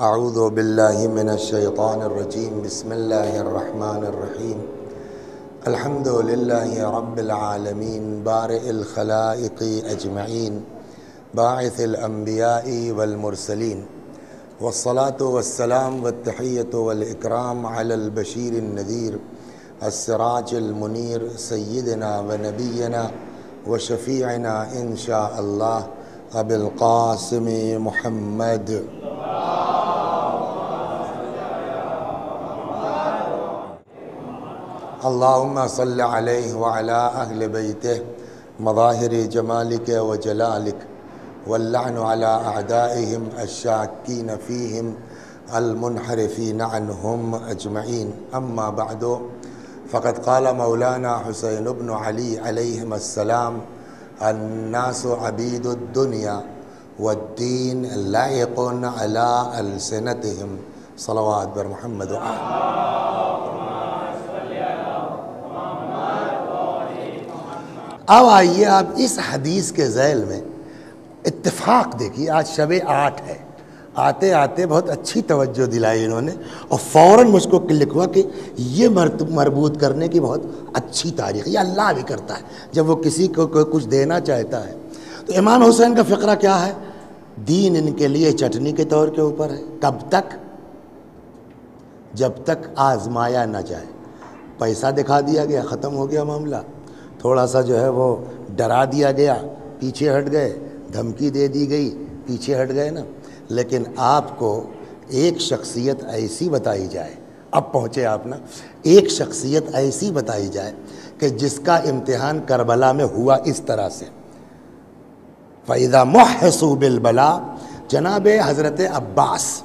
اعوذ باللہ من الشیطان الرجیم بسم اللہ الرحمن الرحیم الحمد للہ رب العالمین بارئ الخلائق اجمعین باعث الانبیاء والمرسلین والصلاة والسلام والتحیۃ والاکرام علی البشیر النذیر السراج المنیر سیدنا ونبینا وشفیعنا انشاء اللہ ابی القاسم محمد اللہم صل علیہ وعلی اہل بیتہ مظاہر جمالک وجلالک واللعن علی اعدائہم الشاکین فیہم المنحرفین عنہم اجمعین اما بعد فقد قال مولانا حسین بن علی علیہم السلام الناس عبید الدنیا والدین لائق علی السنتہم صلوات بر محمد اب آئیے آپ اس حدیث کے ذیل میں اتفاق دیکھیے. آج شب 8 ہے. آتے آتے بہت اچھی توجہ دلائی انہوں نے اور فوراً مجھ کو لکھوا کہ یہ مربوط کرنے کی بہت اچھی تاریخ. یہ اللہ بھی کرتا ہے جب وہ کسی کو کچھ دینا چاہتا ہے. تو امام حسین کا فقرہ کیا ہے؟ دین ان کے لیے چٹنی کے طور کے اوپر ہے. کب تک؟ جب تک آزمایا نہ جائے. پیسہ دکھا دیا گیا، ختم ہو گیا معاملہ. تھوڑا سا جو ہے وہ ڈرا دیا گیا، پیچھے ہٹ گئے. دھمکی دے دی گئی، پیچھے ہٹ گئے نا. لیکن آپ کو ایک شخصیت ایسی بتائی جائے، اب پہنچے آپ نا، ایک شخصیت ایسی بتائی جائے کہ جس کا امتحان کربلا میں ہوا اس طرح سے. فَإِذَا مُحِّصُوا بِالْبَلَا، جناب حضرت عباس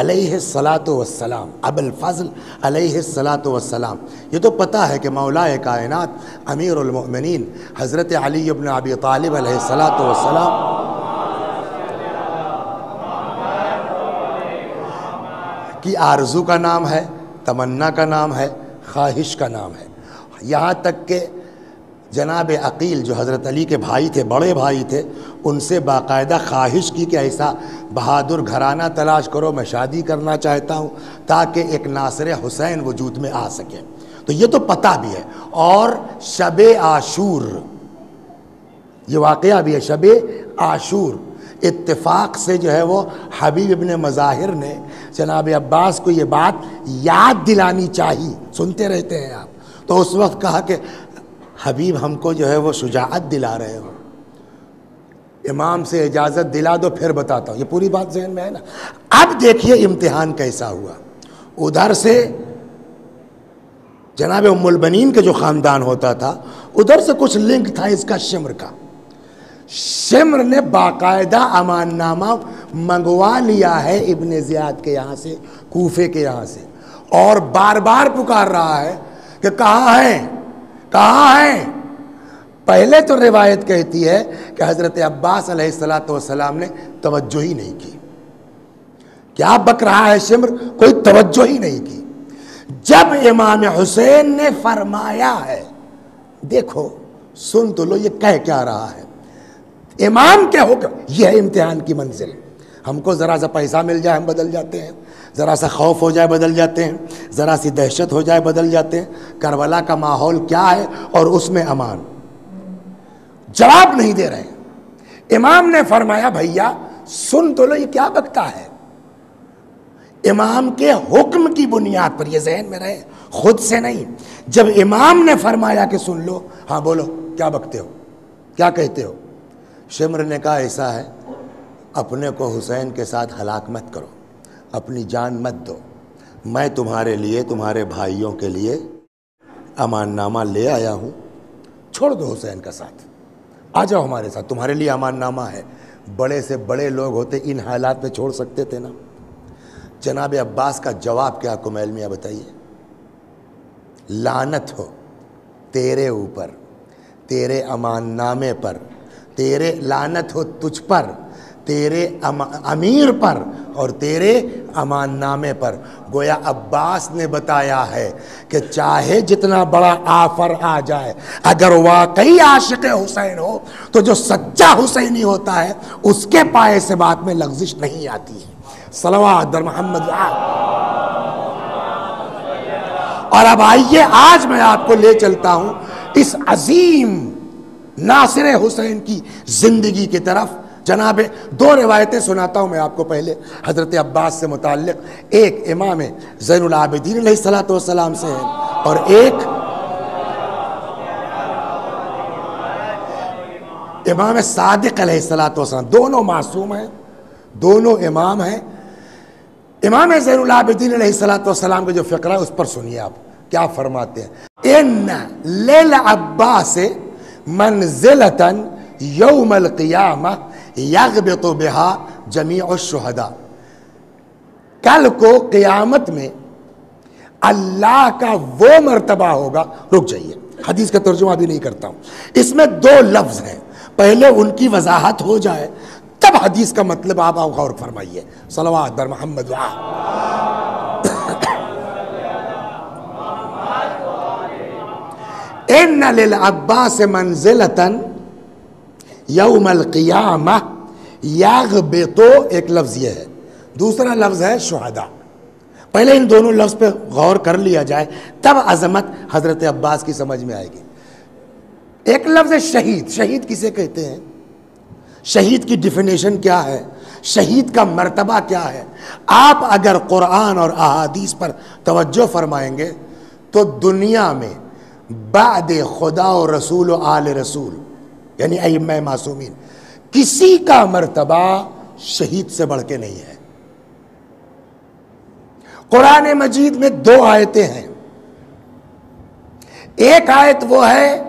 علیہ الصلاۃ والسلام، ابو الفضل علیہ الصلاۃ والسلام. یہ تو پتہ ہے کہ مولا کائنات امیر المؤمنین حضرت علی بن ابی طالب علیہ الصلاۃ والسلام کی آرزو کا نام ہے، تمنا کا نام ہے، خواہش کا نام ہے. یہاں تک کہ جناب عقیل جو حضرت علی کے بھائی تھے، بڑے بھائی تھے، ان سے باقاعدہ خواہش کی کہ ایسا بہادر گھرانہ تلاش کرو، میں شادی کرنا چاہتا ہوں تاکہ ایک ناصر حسین وجود میں آ سکے. تو یہ تو پتہ بھی ہے. اور شب عاشور، یہ واقعہ بھی ہے. شب عاشور اتفاق سے جو ہے وہ حبیب ابن مظاہر نے جناب عباس کو یہ بات یاد دلانی چاہی. سنتے رہتے ہیں آپ. تو اس وقت کہا کہ حبیب ہم کو جو ہے وہ شجاعت دلا رہے ہو، امام سے اجازت دلا دو پھر بتاتا ہوں. یہ پوری بات ذہن میں ہے نا. اب دیکھیے امتحان کیسا ہوا. ادھر سے جناب ام البنین کے جو خاندان ہوتا تھا، ادھر سے کچھ لنک تھا اس کا شمر کا. شمر نے باقاعدہ امان نامہ منگوا لیا ہے ابن زیاد کے یہاں سے، کوفے کے یہاں سے، اور بار بار پکار رہا ہے کہ کہاں ہیں، کہاں ہیں. پہلے تو روایت کہتی ہے کہ حضرت عباس علیہ السلام نے توجہ ہی نہیں کی. کیا بک رہا ہے شمر؟ کوئی توجہ ہی نہیں کی. جب امام حسین نے فرمایا ہے، دیکھو سن تو لو یہ کہہ کیا رہا ہے. امام کے حکم، یہ ہے امتحان کی منزل. ہم کو ذرا سا پیسہ مل جائے ہم بدل جاتے ہیں، ذرا سا خوف ہو جائے بدل جاتے ہیں، ذرا سی دہشت ہو جائے بدل جاتے ہیں. کربلا کا ماحول کیا ہے اور اس میں امان. جواب نہیں دے رہے. امام نے فرمایا بھیا سن تو لو یہ کیا بکتا ہے. امام کے حکم کی بنیاد پر، یہ ذہن میں رہے، خود سے نہیں. جب امام نے فرمایا کہ سن لو، ہاں بولو کیا بکتے ہو، کیا کہتے ہو. شمر نے کہا ایسا ہے، اپنے کو حسین کے ساتھ ہلاک مت کرو، اپنی جان مت دو. میں تمہارے لیے، تمہارے بھائیوں کے لیے امان نامہ لے آیا ہوں. چھوڑ دو حسین کا ساتھ، آ جاؤ ہمارے ساتھ، تمہارے لیے امان نامہ ہے. بڑے سے بڑے لوگ ہوتے ان حالات میں چھوڑ سکتے تھے نا. جناب عباس کا جواب کیا کمیل میاں بتائیے. لعنت ہو تیرے اوپر، تیرے امان نامے پر، تیرے لعنت ہو تجھ پر، تیرے امیر پر اور تیرے امان نامے پر. گویا عباس نے بتایا ہے کہ چاہے جتنا بڑا آفر آ جائے، اگر واقعی عاشق حسین ہو تو جو سچا حسینی ہوتا ہے اس کے پائے سے بات میں لغزش نہیں آتی ہے. صلوات در محمد. اور اب آئیے آج میں آپ کو لے چلتا ہوں اس عظیم ناصر حسین کی زندگی کی طرف. جناب دو روایتیں سناتا ہوں میں آپ کو. پہلے حضرت عباس سے متعلق، ایک امام زین العابدین علیہ السلام سے ہے اور ایک امام صادق علیہ السلام. دونوں معصوم ہیں، دونوں امام ہیں. امام زین العابدین علیہ السلام کا جو فقرہ ہے اس پر سنیے آپ کیا فرماتے ہیں. ان للعباس منزلۃ یوم القیامہ یغبط بہا جمیع الشہداء. کل کو قیامت میں اللہ کا وہ مرتبہ ہوگا. رک جائیے، حدیث کا ترجمہ بھی نہیں کرتا ہوں. اس میں دو لفظ ہیں، پہلے ان کی وضاحت ہو جائے تب حدیث کا مطلب آپ غور فرمائیے. صلوات بر محمد. ان للعباس منزلۃ یوم القیامہ یغبط، ایک لفظ یہ ہے، دوسرا لفظ ہے شہداء. پہلے ان دونوں لفظ پہ غور کر لیا جائے تب عظمت حضرت عباس کی سمجھ میں آئے گی. ایک لفظ ہے شہید. شہید کسے کہتے ہیں؟ شہید کی ڈیفینیشن کیا ہے؟ شہید کا مرتبہ کیا ہے؟ آپ اگر قرآن اور احادیث پر توجہ فرمائیں گے تو دنیا میں بعد خدا و رسول و آل رسول یعنی ائمہ معصومین کسی کا مرتبہ شہید سے بڑھ کے نہیں ہے. قرآن مجید میں دو آیتیں ہیں. ایک آیت وہ ہے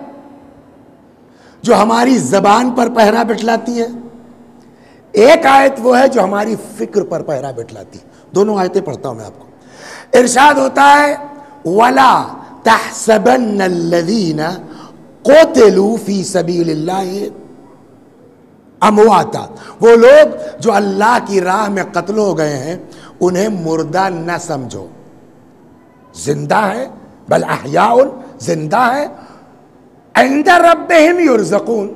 جو ہماری زبان پر پہرا بٹھلاتی ہے، ایک آیت وہ ہے جو ہماری فکر پر پہرا بٹھلاتی ہے. دونوں آیتیں پڑھتا ہوں میں آپ کو. ارشاد ہوتا ہے وَلَا تَحْسَبَنَّ الَّذِينَ قُتِلُوا فِي سَبِيلِ اللَّهِ امواتا. وہ لوگ جو اللہ کی راہ میں قتل ہو گئے ہیں انہیں مردہ نہ سمجھو، زندہ ہے، بل احیاء، زندہ ہے، عند ربہم یرزقون،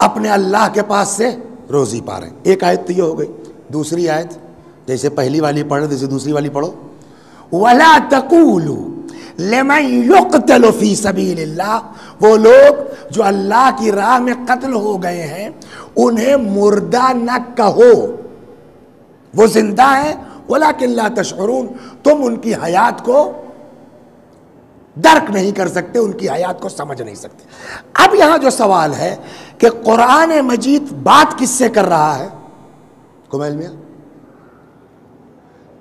اپنے اللہ کے پاس سے روزی پا رہے ہیں. ایک آیت تو یہ ہو گئی. دوسری آیت جیسے پہلی والی پڑھ جیسے دوسری والی پڑھو. وَلَا تَقُولُوا لِمَنْ يُقْتَلُ فِي سَبِيلِ اللَّهِ، وہ لوگ جو اللہ کی راہ میں قتل ہو گئے ہیں انہیں مردہ نہ کہو، وہ زندہ ہیں. وَلَكِنْ لَا تَشْعُرُونَ، تم ان کی حیات کو درک نہیں کر سکتے، ان کی حیات کو سمجھ نہیں سکتے. اب یہاں جو سوال ہے کہ قرآن مجید بات کس سے کر رہا ہے؟ کمیل میاں،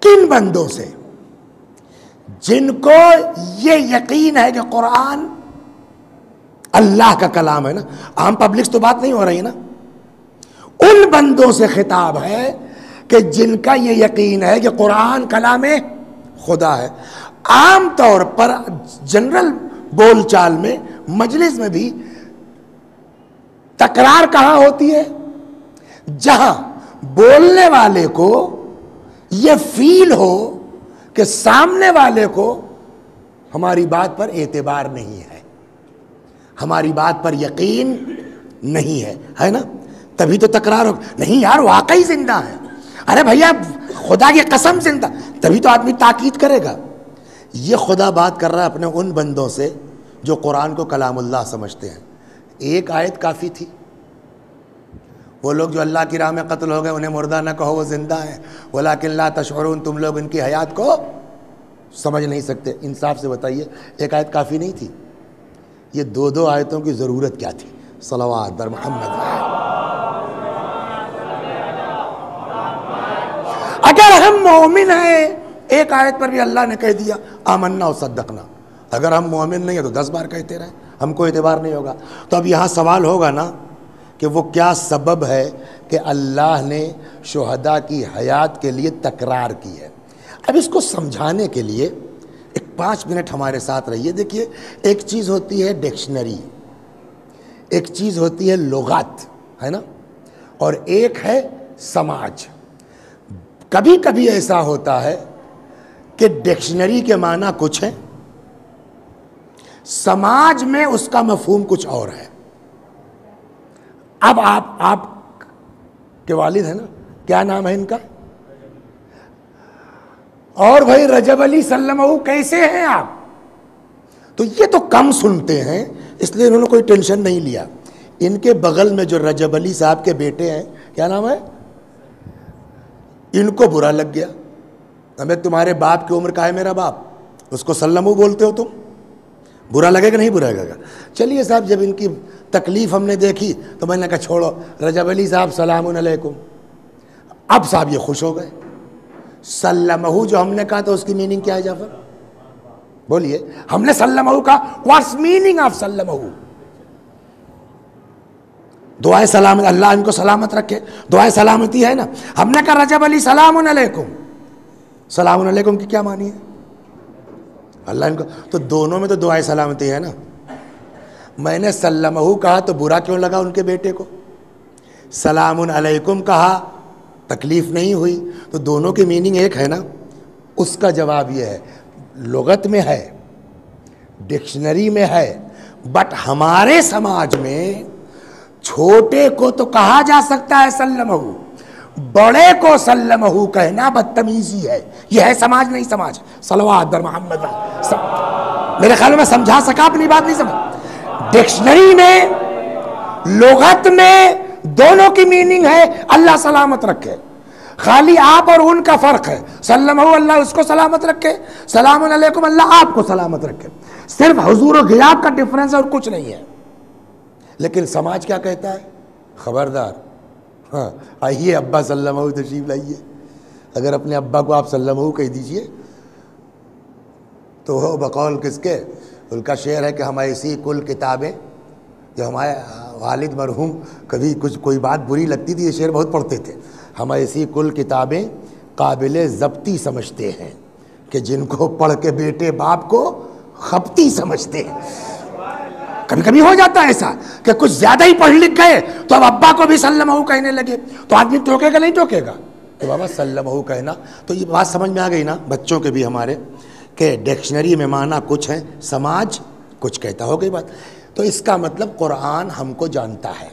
کن بندوں سے؟ جن کو یہ یقین ہے کہ قرآن اللہ کا کلام ہے نا. عام پبلک تو بات نہیں ہو رہی نا. ان بندوں سے خطاب ہے کہ جن کا یہ یقین ہے کہ قرآن کلام خدا ہے. عام طور پر جنرل بول چال میں مجلس میں بھی تکرار کہاں ہوتی ہے؟ جہاں بولنے والے کو یہ فیل ہو کہ سامنے والے کو ہماری بات پر اعتبار نہیں ہے، ہماری بات پر یقین نہیں ہے نا. تبھی تو تکرار ہو. نہیں یار واقعی زندہ ہے، ارے بھیا خدا کی قسم زندہ، تبھی تو آدمی تاکید کرے گا. یہ خدا بات کر رہا ہے اپنے ان بندوں سے جو قرآن کو کلام اللہ سمجھتے ہیں. ایک آیت کافی تھی. وہ لوگ جو اللہ کی راہ میں قتل ہو گئے انہیں مردہ نہ کہو، وہ زندہ ہیں. وَلَكِنْ لَا تَشْعُرُونَ، تم لوگ ان کی حیات کو سمجھ نہیں سکتے. انصاف سے بتائیے ایک آیت کافی نہیں تھی؟ یہ دو آیتوں کی ضرورت کیا تھی؟ صلوات بر محمد. اگر ہم مومن ہیں، ایک آیت پر بھی اللہ نے کہہ دیا آمنا و صدقنا. اگر ہم مومن نہیں ہیں تو 10 بار کہتے رہیں، ہم کو اعتبار نہیں ہوگا. تو اب یہاں سوال ہوگا نا کہ وہ کیا سبب ہے کہ اللہ نے شہداء کی حیات کے لیے تکرار کی ہے. اب اس کو سمجھانے کے لیے ایک 5 منٹ ہمارے ساتھ رہیے. دیکھیے ایک چیز ہوتی ہے ڈکشنری، ایک چیز ہوتی ہے لغات، ہے نا، اور ایک ہے سماج. کبھی کبھی ایسا ہوتا ہے کہ ڈکشنری کے معنی کچھ ہے، سماج میں اس کا مفہوم کچھ اور ہے. اب آپ کے والد ہیں نا، کیا نام ہے ان کا؟ اور بھائی رجب علی سلمہ کیسے ہیں آپ؟ تو یہ تو کم سنتے ہیں، اس لیے انہوں نے کوئی ٹینشن نہیں لیا۔ ان کے بغل میں جو رجب علی صاحب کے بیٹے ہیں، کیا نام ہے، ان کو برا لگ گیا۔ ہمیں تمہارے باپ کی عمر کا ہے میرا باپ، اس کو سلمہ بولتے ہو تم، برا لگے گا نہیں برا لگے گا؟ چلیے صاحب، جب ان کی تکلیف ہم نے دیکھی تو میں نے کہا چھوڑو، رجب علی صاحب سلام علیکم۔ اب صاحب یہ خوش ہو گئے۔ سلمہ جو ہم نے کہا تھا اس کی میننگ کیا ہے جعفر؟ بولیے، ہم نے سلمہ کہا، واٹس میننگ آف سلمہ؟ دعائے سلامت، اللہ ان کو سلامت رکھے، دعائے سلامتی ہے نا۔ ہم نے کہا رجب علی سلام علیکم، سلام علیکم کی کیا معنی ہے؟ اللہ ان کو، تو دونوں میں تو دعائے سلامتی ہے نا۔ میں نے سلمہ کہا تو برا کیوں لگا ان کے بیٹے کو؟ سلام علیکم کہا تکلیف نہیں ہوئی، تو دونوں کی میننگ ایک ہے نا۔ اس کا جواب یہ ہے، لغت میں ہے، ڈکشنری میں ہے، بٹ ہمارے سماج میں چھوٹے کو تو کہا جا سکتا ہے سلمہ، بڑے کو سلمہ کہنا بدتمیزی ہے۔ یہ ہے سماج نہیں سماج؟ صلوات بر محمد، میرے خیال میں سمجھا سکا، اپنی بات نہیں سمجھ۔ ڈکشنری میں، لغت میں دونوں کی میننگ ہے اللہ سلامت رکھے، خالی آپ اور ان کا فرق ہے۔ سلمہ اللہ اس کو سلامت رکھے، سلام علیکم اللہ آپ کو سلامت رکھے، صرف حضور و غیاب کا ڈفرنس اور کچھ نہیں ہے۔ لیکن سماج کیا کہتا ہے؟ خبردار، ہاں آئیے ابا سلمہ تشریف لائیے۔ اگر اپنے ابا کو آپ سلمہ کہہ دیجئے تو ہو بقول کس کے؟ ان کا شعر ہے کہ ہم ایسی کل کتابیں، جو ہمارے والد مرحوم کبھی کچھ کوئی بات بری لگتی تھی یہ شعر بہت پڑھتے تھے، ہم ایسی کل کتابیں قابل ضبطی سمجھتے ہیں کہ جن کو پڑھ کے بیٹے باپ کو خبتی سمجھتے ہیں۔ کبھی کبھی ہو جاتا ہے ایسا کہ کچھ زیادہ ہی پڑھ لکھ گئے تو اب ابا کو بھی سلمہ کہنے لگے، تو آدمی ٹوکے گا نہیں ٹوکے گا؟ تو بابا سلمہ کہنا، تو یہ بات سمجھ میں آ گئی نا بچوں کے بھی ہمارے، کہ ڈکشنری میں معنی کچھ ہے، سماج کچھ کہتا، ہو گئی بات۔ تو اس کا مطلب قرآن ہم کو جانتا ہے۔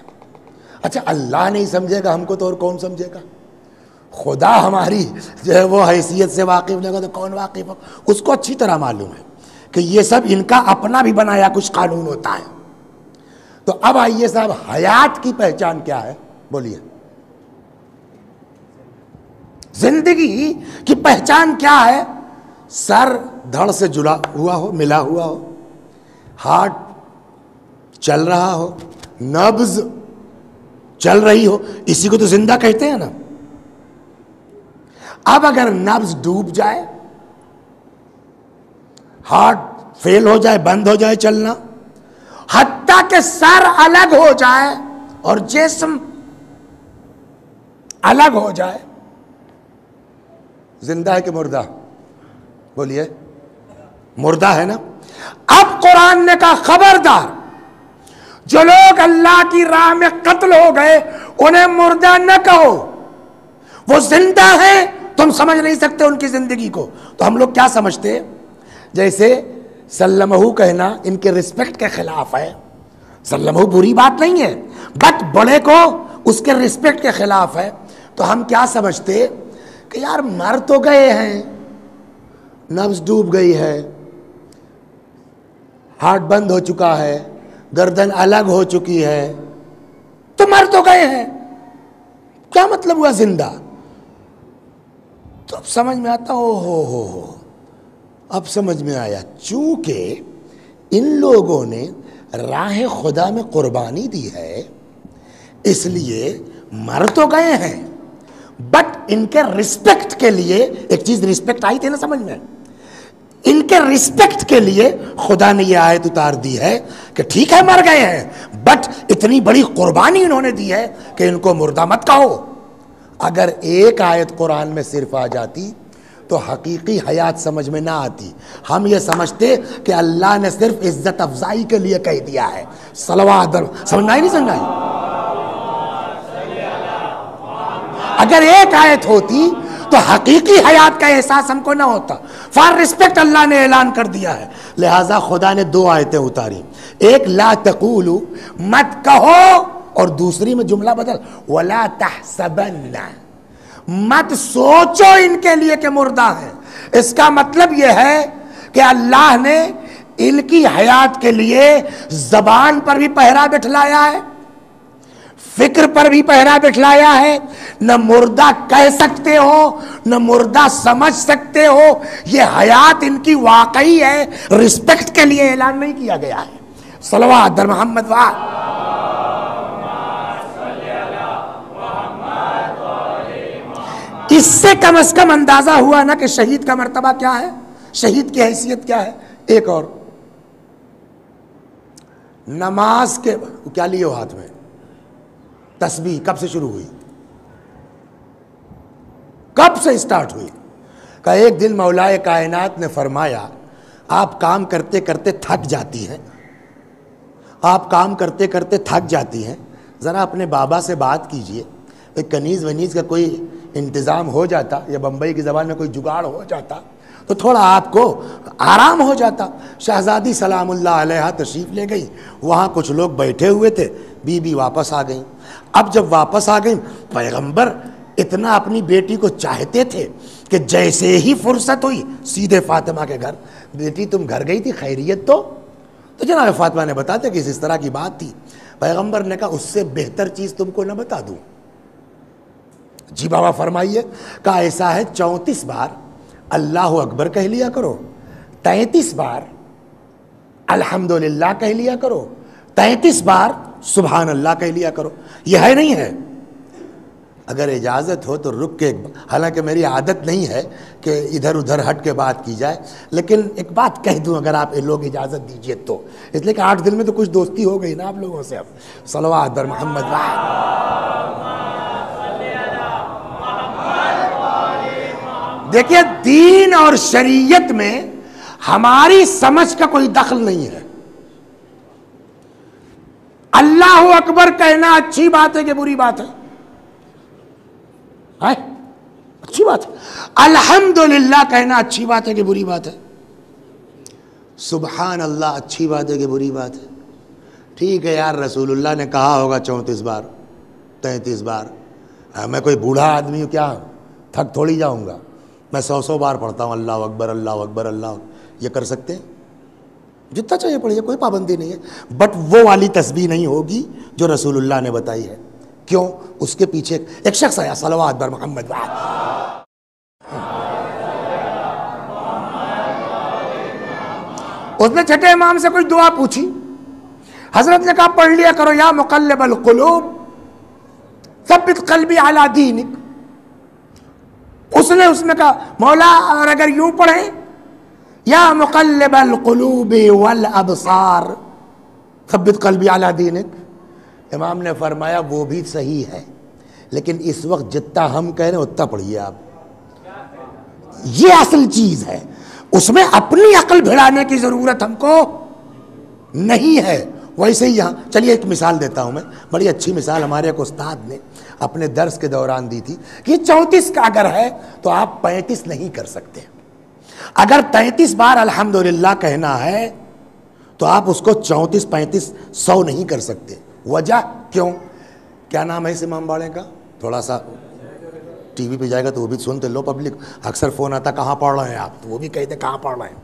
اچھا اللہ نہیں سمجھے گا ہم کو تو اور کون سمجھے گا؟ خدا ہماری جو ہے وہ حیثیت سے واقف نہیں ہوگا تو کون واقف ہو؟ اس کو اچھی طرح معلوم ہے کہ یہ سب ان کا اپنا بھی بنایا کچھ قانون ہوتا ہے۔ تو اب آئیے صاحب، حیات کی پہچان کیا ہے؟ بولیے، زندگی کی پہچان کیا ہے؟ سر دھڑ سے جڑا ہوا ہو، ملا ہوا ہو، ہارٹ چل رہا ہو، نبض چل رہی ہو، اسی کو تو زندہ کہتے ہیں نا۔ اب اگر نبض ڈوب جائے، ہارٹ فیل ہو جائے، بند ہو جائے چلنا، حتیٰ کہ سر الگ ہو جائے اور جسم الگ ہو جائے، زندہ ہے کہ مردہ؟ بولیے، مردہ ہے نا۔ اب قرآن نے کہا خبردار، جو لوگ اللہ کی راہ میں قتل ہو گئے انہیں مردہ نہ کہو، وہ زندہ ہیں، تم سمجھ نہیں سکتے ان کی زندگی کو۔ تو ہم لوگ کیا سمجھتے؟ جیسے سلمہ کہنا ان کے رسپیکٹ کے خلاف ہے، سلمہ بری بات نہیں ہے، بٹ بڑے کو اس کے رسپیکٹ کے خلاف ہے، تو ہم کیا سمجھتے کہ یار مر تو گئے ہیں، نبض ڈوب گئی ہے، ہارٹ بند ہو چکا ہے، گردن الگ ہو چکی ہے، تو مر تو گئے ہیں، کیا مطلب ہوا زندہ؟ تو اب سمجھ میں آتا ہو، اب سمجھ میں آیا، چونکہ ان لوگوں نے راہ خدا میں قربانی دی ہے، اس لیے مر تو گئے ہیں، بٹ ان کے رسپیکٹ کے لیے، ایک چیز رسپیکٹ آئی تھی نا سمجھ میں، ان کے رسپیکٹ کے لیے خدا نے یہ آیت اتار دی ہے کہ ٹھیک ہے مر گئے ہیں، بٹ اتنی بڑی قربانی انہوں نے دی ہے کہ ان کو مردہ مت کہو۔ اگر ایک آیت قرآن میں صرف آ جاتی تو حقیقی حیات سمجھ میں نہ آتی، ہم یہ سمجھتے کہ اللہ نے صرف عزت افزائی کے لیے کہہ دیا ہے۔ صلوات، سمجھنا ہی نہیں سمجھنا ہی؟ اگر ایک آیت ہوتی تو حقیقی حیات کا احساس ہم کو نہ ہوتا۔ فار رسپیکٹ اللہ نے اعلان کر دیا ہے، لہٰذا خدا نے دو آیتیں اتاری، ایک لا تقولو مت کہو، اور دوسری میں جملہ بدل ولا تحسبن، مت سوچو ان کے لیے کہ مردہ ہیں۔ اس کا مطلب یہ ہے کہ اللہ نے ان کی حیات کے لیے زبان پر بھی پہرا بٹھلایا ہے، فکر پر بھی پہرا بٹھلایا ہے. نہ مردہ کہہ سکتے ہو نہ مردہ سمجھ سکتے ہو، یہ حیات ان کی واقعی ہے، رسپیکٹ کے لیے اعلان نہیں کیا گیا ہے. صلوات در محمد اس سے کم از کم اندازہ ہوا نا کہ شہید کا مرتبہ کیا ہے، شہید کی حیثیت کیا ہے. ایک اور، نماز کے کیا لیے ہو ہاتھ میں؟ تسبیح. کب سے شروع ہوئی؟ کب سے اسٹارٹ ہوئی؟ کہ ایک دن مولائے کائنات نے فرمایا آپ کام کرتے کرتے تھک جاتی ہیں، آپ کام کرتے کرتے تھک جاتی ہیں، ذرا اپنے بابا سے بات کیجئے، ایک کنیز ونیز کا کوئی انتظام ہو جاتا، یا بمبئی کی زبان میں کوئی جگاڑ ہو جاتا تو تھوڑا آپ کو آرام ہو جاتا. شہزادی سلام اللہ علیہ تشریف لے گئی، وہاں کچھ لوگ بیٹھے ہوئے تھے، بی بی واپس آ گئیں. اب جب واپس آ گئیں، پیغمبر اتنا اپنی بیٹی کو چاہتے تھے کہ جیسے ہی فرصت ہوئی سیدھے فاطمہ کے گھر. بیٹی تم گھر گئی تھی، خیریت تو جناب فاطمہ نے بتاتے کہ اس طرح کی بات تھی. پیغمبر نے کہا اس سے بہتر چیز تم کو نہ بتا دوں؟ جی بابا فرمائیے. کہا ایسا ہے 34 بار اللہ اکبر کہہ لیا کرو، 33 بار الحمدللہ کہہ لیا کرو، 33 بار سبحان اللہ کہہ لیا کرو. یہ ہے نہیں ہے؟ اگر اجازت ہو تو رک کے، حالانکہ میری عادت نہیں ہے کہ ادھر ادھر ہٹ کے بات کی جائے، لیکن ایک بات کہہ دوں اگر آپ لوگ اجازت دیجئے تو، اس لیے کہ 8 دن میں تو کچھ دوستی ہو گئی نا آپ لوگوں سے. اب صلوات در محمد. دیکھیے دین اور شریعت میں ہماری سمجھ کا کوئی دخل نہیں ہے. اللہ اکبر کہنا اچھی بات ہے کہ بری بات ہے؟ اچھی بات ہے. الحمدللہ کہنا اچھی بات ہے کہ بری بات ہے؟ سبحان اللہ اچھی بات ہے کہ بری بات ہے؟ ٹھیک ہے یار، رسول اللہ نے کہا ہوگا 34 بار 33 بار. میں کوئی بوڑھا آدمی ہوں کیا تھک تھوڑی جاؤں گا؟ میں 100 بار پڑھتا ہوں اللہ اکبر اللہ اکبر اللہ. یہ کر سکتے ہیں؟ جتنا چاہیے پڑھیے، کوئی پابندی نہیں ہے، بٹ وہ والی تسبیح نہیں ہوگی جو رسول اللہ نے بتائی ہے. کیوں؟ اس کے پیچھے ایک شخص آیا، صلوات بر محمد. اس نے چھٹے امام سے کوئی دعا پوچھی، حضرت نے کہا پڑھ لیا کرو یا مقلب القلوب ثبت قلبی علی دینک. اس نے کہا مولا اور اگر یوں پڑھیں یا مقلب القلوب والابصار ثبت قلبی علی دینک. امام نے فرمایا وہ بھی صحیح ہے، لیکن اس وقت جتنا ہم کہہ رہے ہیں اتنا پڑھیے آپ. یہ اصل چیز ہے، اس میں اپنی عقل بھڑانے کی ضرورت ہم کو نہیں ہے. ویسے ہی یہاں چلیے ایک مثال دیتا ہوں میں، بڑی اچھی مثال ہمارے ایک استاد نے اپنے درس کے دوران دی تھی کہ 34 کا اگر ہے تو آپ 35 نہیں کر سکتے. اگر 33 بار الحمدللہ کہنا ہے تو آپ اس کو 34 35 100 نہیں کر سکتے. وجہ کیوں؟ کیا نام ہے اس امام باڑے کا؟ تھوڑا سا ٹی وی پہ جائے گا تو وہ بھی سنتے لو پبلک. اکثر فون آتا کہاں پڑھ رہے ہیں آپ، تو وہ بھی کہتے کہاں پڑھ رہے ہیں.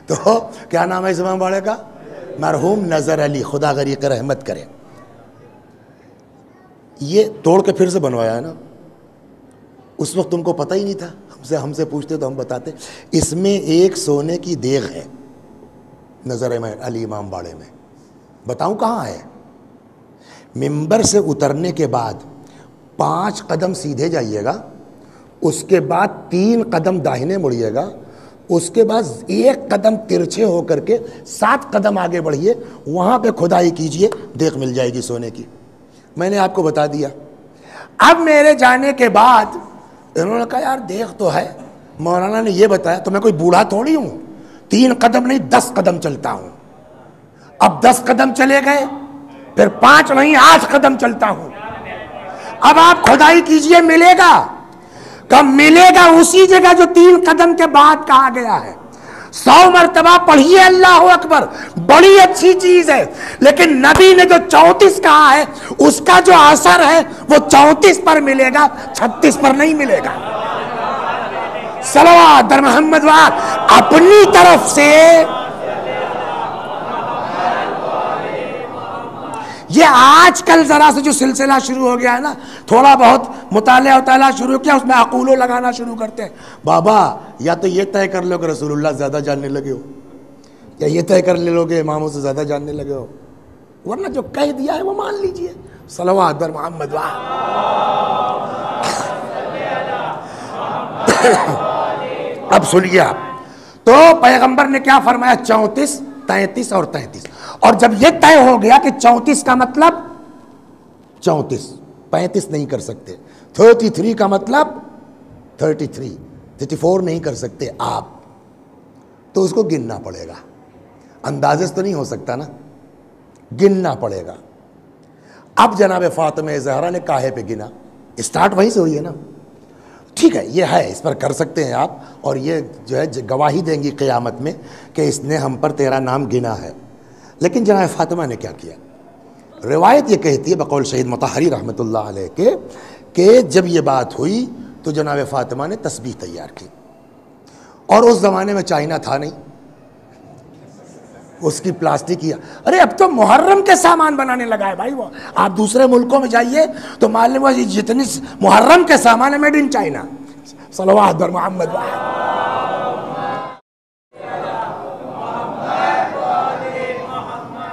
تو کیا نام ہے اس امام باڑے کا؟ مرحوم نظر علی، خدا غریق رحمت کرے. یہ توڑ کے پھر سے بنوایا ہے نا، اس وقت تم کو پتہ ہی نہیں تھا. ہم سے پوچھتے تو ہم بتاتے. اس میں ایک سونے کی دیغ ہے نظر علی امام باڑے میں. بتاؤں کہاں ہے؟ ممبر سے اترنے کے بعد 5 قدم سیدھے جائیے گا، اس کے بعد 3 قدم داہنے مڑیے گا، اس کے بعد 1 قدم ترچھے ہو کر کے 7 قدم آگے بڑھیے، وہاں پہ کھدائی کیجئے، دیغ مل جائے گی سونے کی. میں نے آپ کو بتا دیا. اب میرے جانے کے بعد انہوں نے کہا یار دیغ تو ہے، مولانا نے یہ بتایا. تو میں کوئی بوڑھا تھوڑی ہوں، 3 قدم نہیں 10 قدم چلتا ہوں. اب 10 قدم چلے گئے، پھر 5 نہیں 8 قدم چلتا ہوں. اب آپ کھدائی کیجئے، ملے گا. کب ملے گا؟ اسی جگہ جو 3 قدم کے بعد کہا گیا ہے. 100 مرتبہ پڑھیے اللہ اکبر، بڑی اچھی چیز ہے، لیکن نبی نے جو 34 کہا ہے اس کا جو اثر ہے وہ 34 پر ملے گا، 36 پر نہیں ملے گا. صلوات در محمد اپنی طرف سے یہ آج کل ذرا سے جو سلسلہ شروع ہو گیا ہے نا، تھوڑا بہت مطالعہ شروع کیا، اس میں عقولو لگانا شروع کرتے ہیں. بابا یا تو یہ طے کر لو کہ رسول اللہ زیادہ جاننے لگے ہو، یا یہ طے کر لو کہ اماموں سے زیادہ جاننے لگے ہو، ورنہ جو کہہ دیا ہے وہ مان لیجئے. صلوات در محمد اب سنیے آپ. تو پیغمبر نے کیا فرمایا؟ 34 33 اور 33. اور جب یہ طے ہو گیا کہ 34 کا مطلب 34 35 نہیں کر سکتے، 33 کا مطلب 33 34 نہیں کر سکتے آپ، تو اس کو گننا پڑے گا. اندازے سے تو نہیں ہو سکتا نا، گننا پڑے گا. اب جناب فاطمہ زہرا نے کاہے پہ گنا؟ اسٹارٹ وہیں سے ہوئی ہے نا. ٹھیک ہے، یہ ہے، اس پر کر سکتے ہیں آپ، اور یہ جو ہے گواہی دیں گی قیامت میں کہ اس نے ہم پر تیرا نام گنا ہے. لیکن جناب فاطمہ نے کیا کیا؟ روایت یہ کہتی ہے بقول شہید مطہری رحمۃ اللہ علیہ کہ جب یہ بات ہوئی تو جناب فاطمہ نے تسبیح تیار کی. اور اس زمانے میں چائنا تھا نہیں، اس کی پلاسٹک کی. ارے اب تو محرم کے سامان بنانے لگا ہے بھائی. وہ آپ دوسرے ملکوں میں جائیے تو معلوم ہوا جتنی محرم کے سامان ہے میڈ ان چائنا. صلوات در محمد.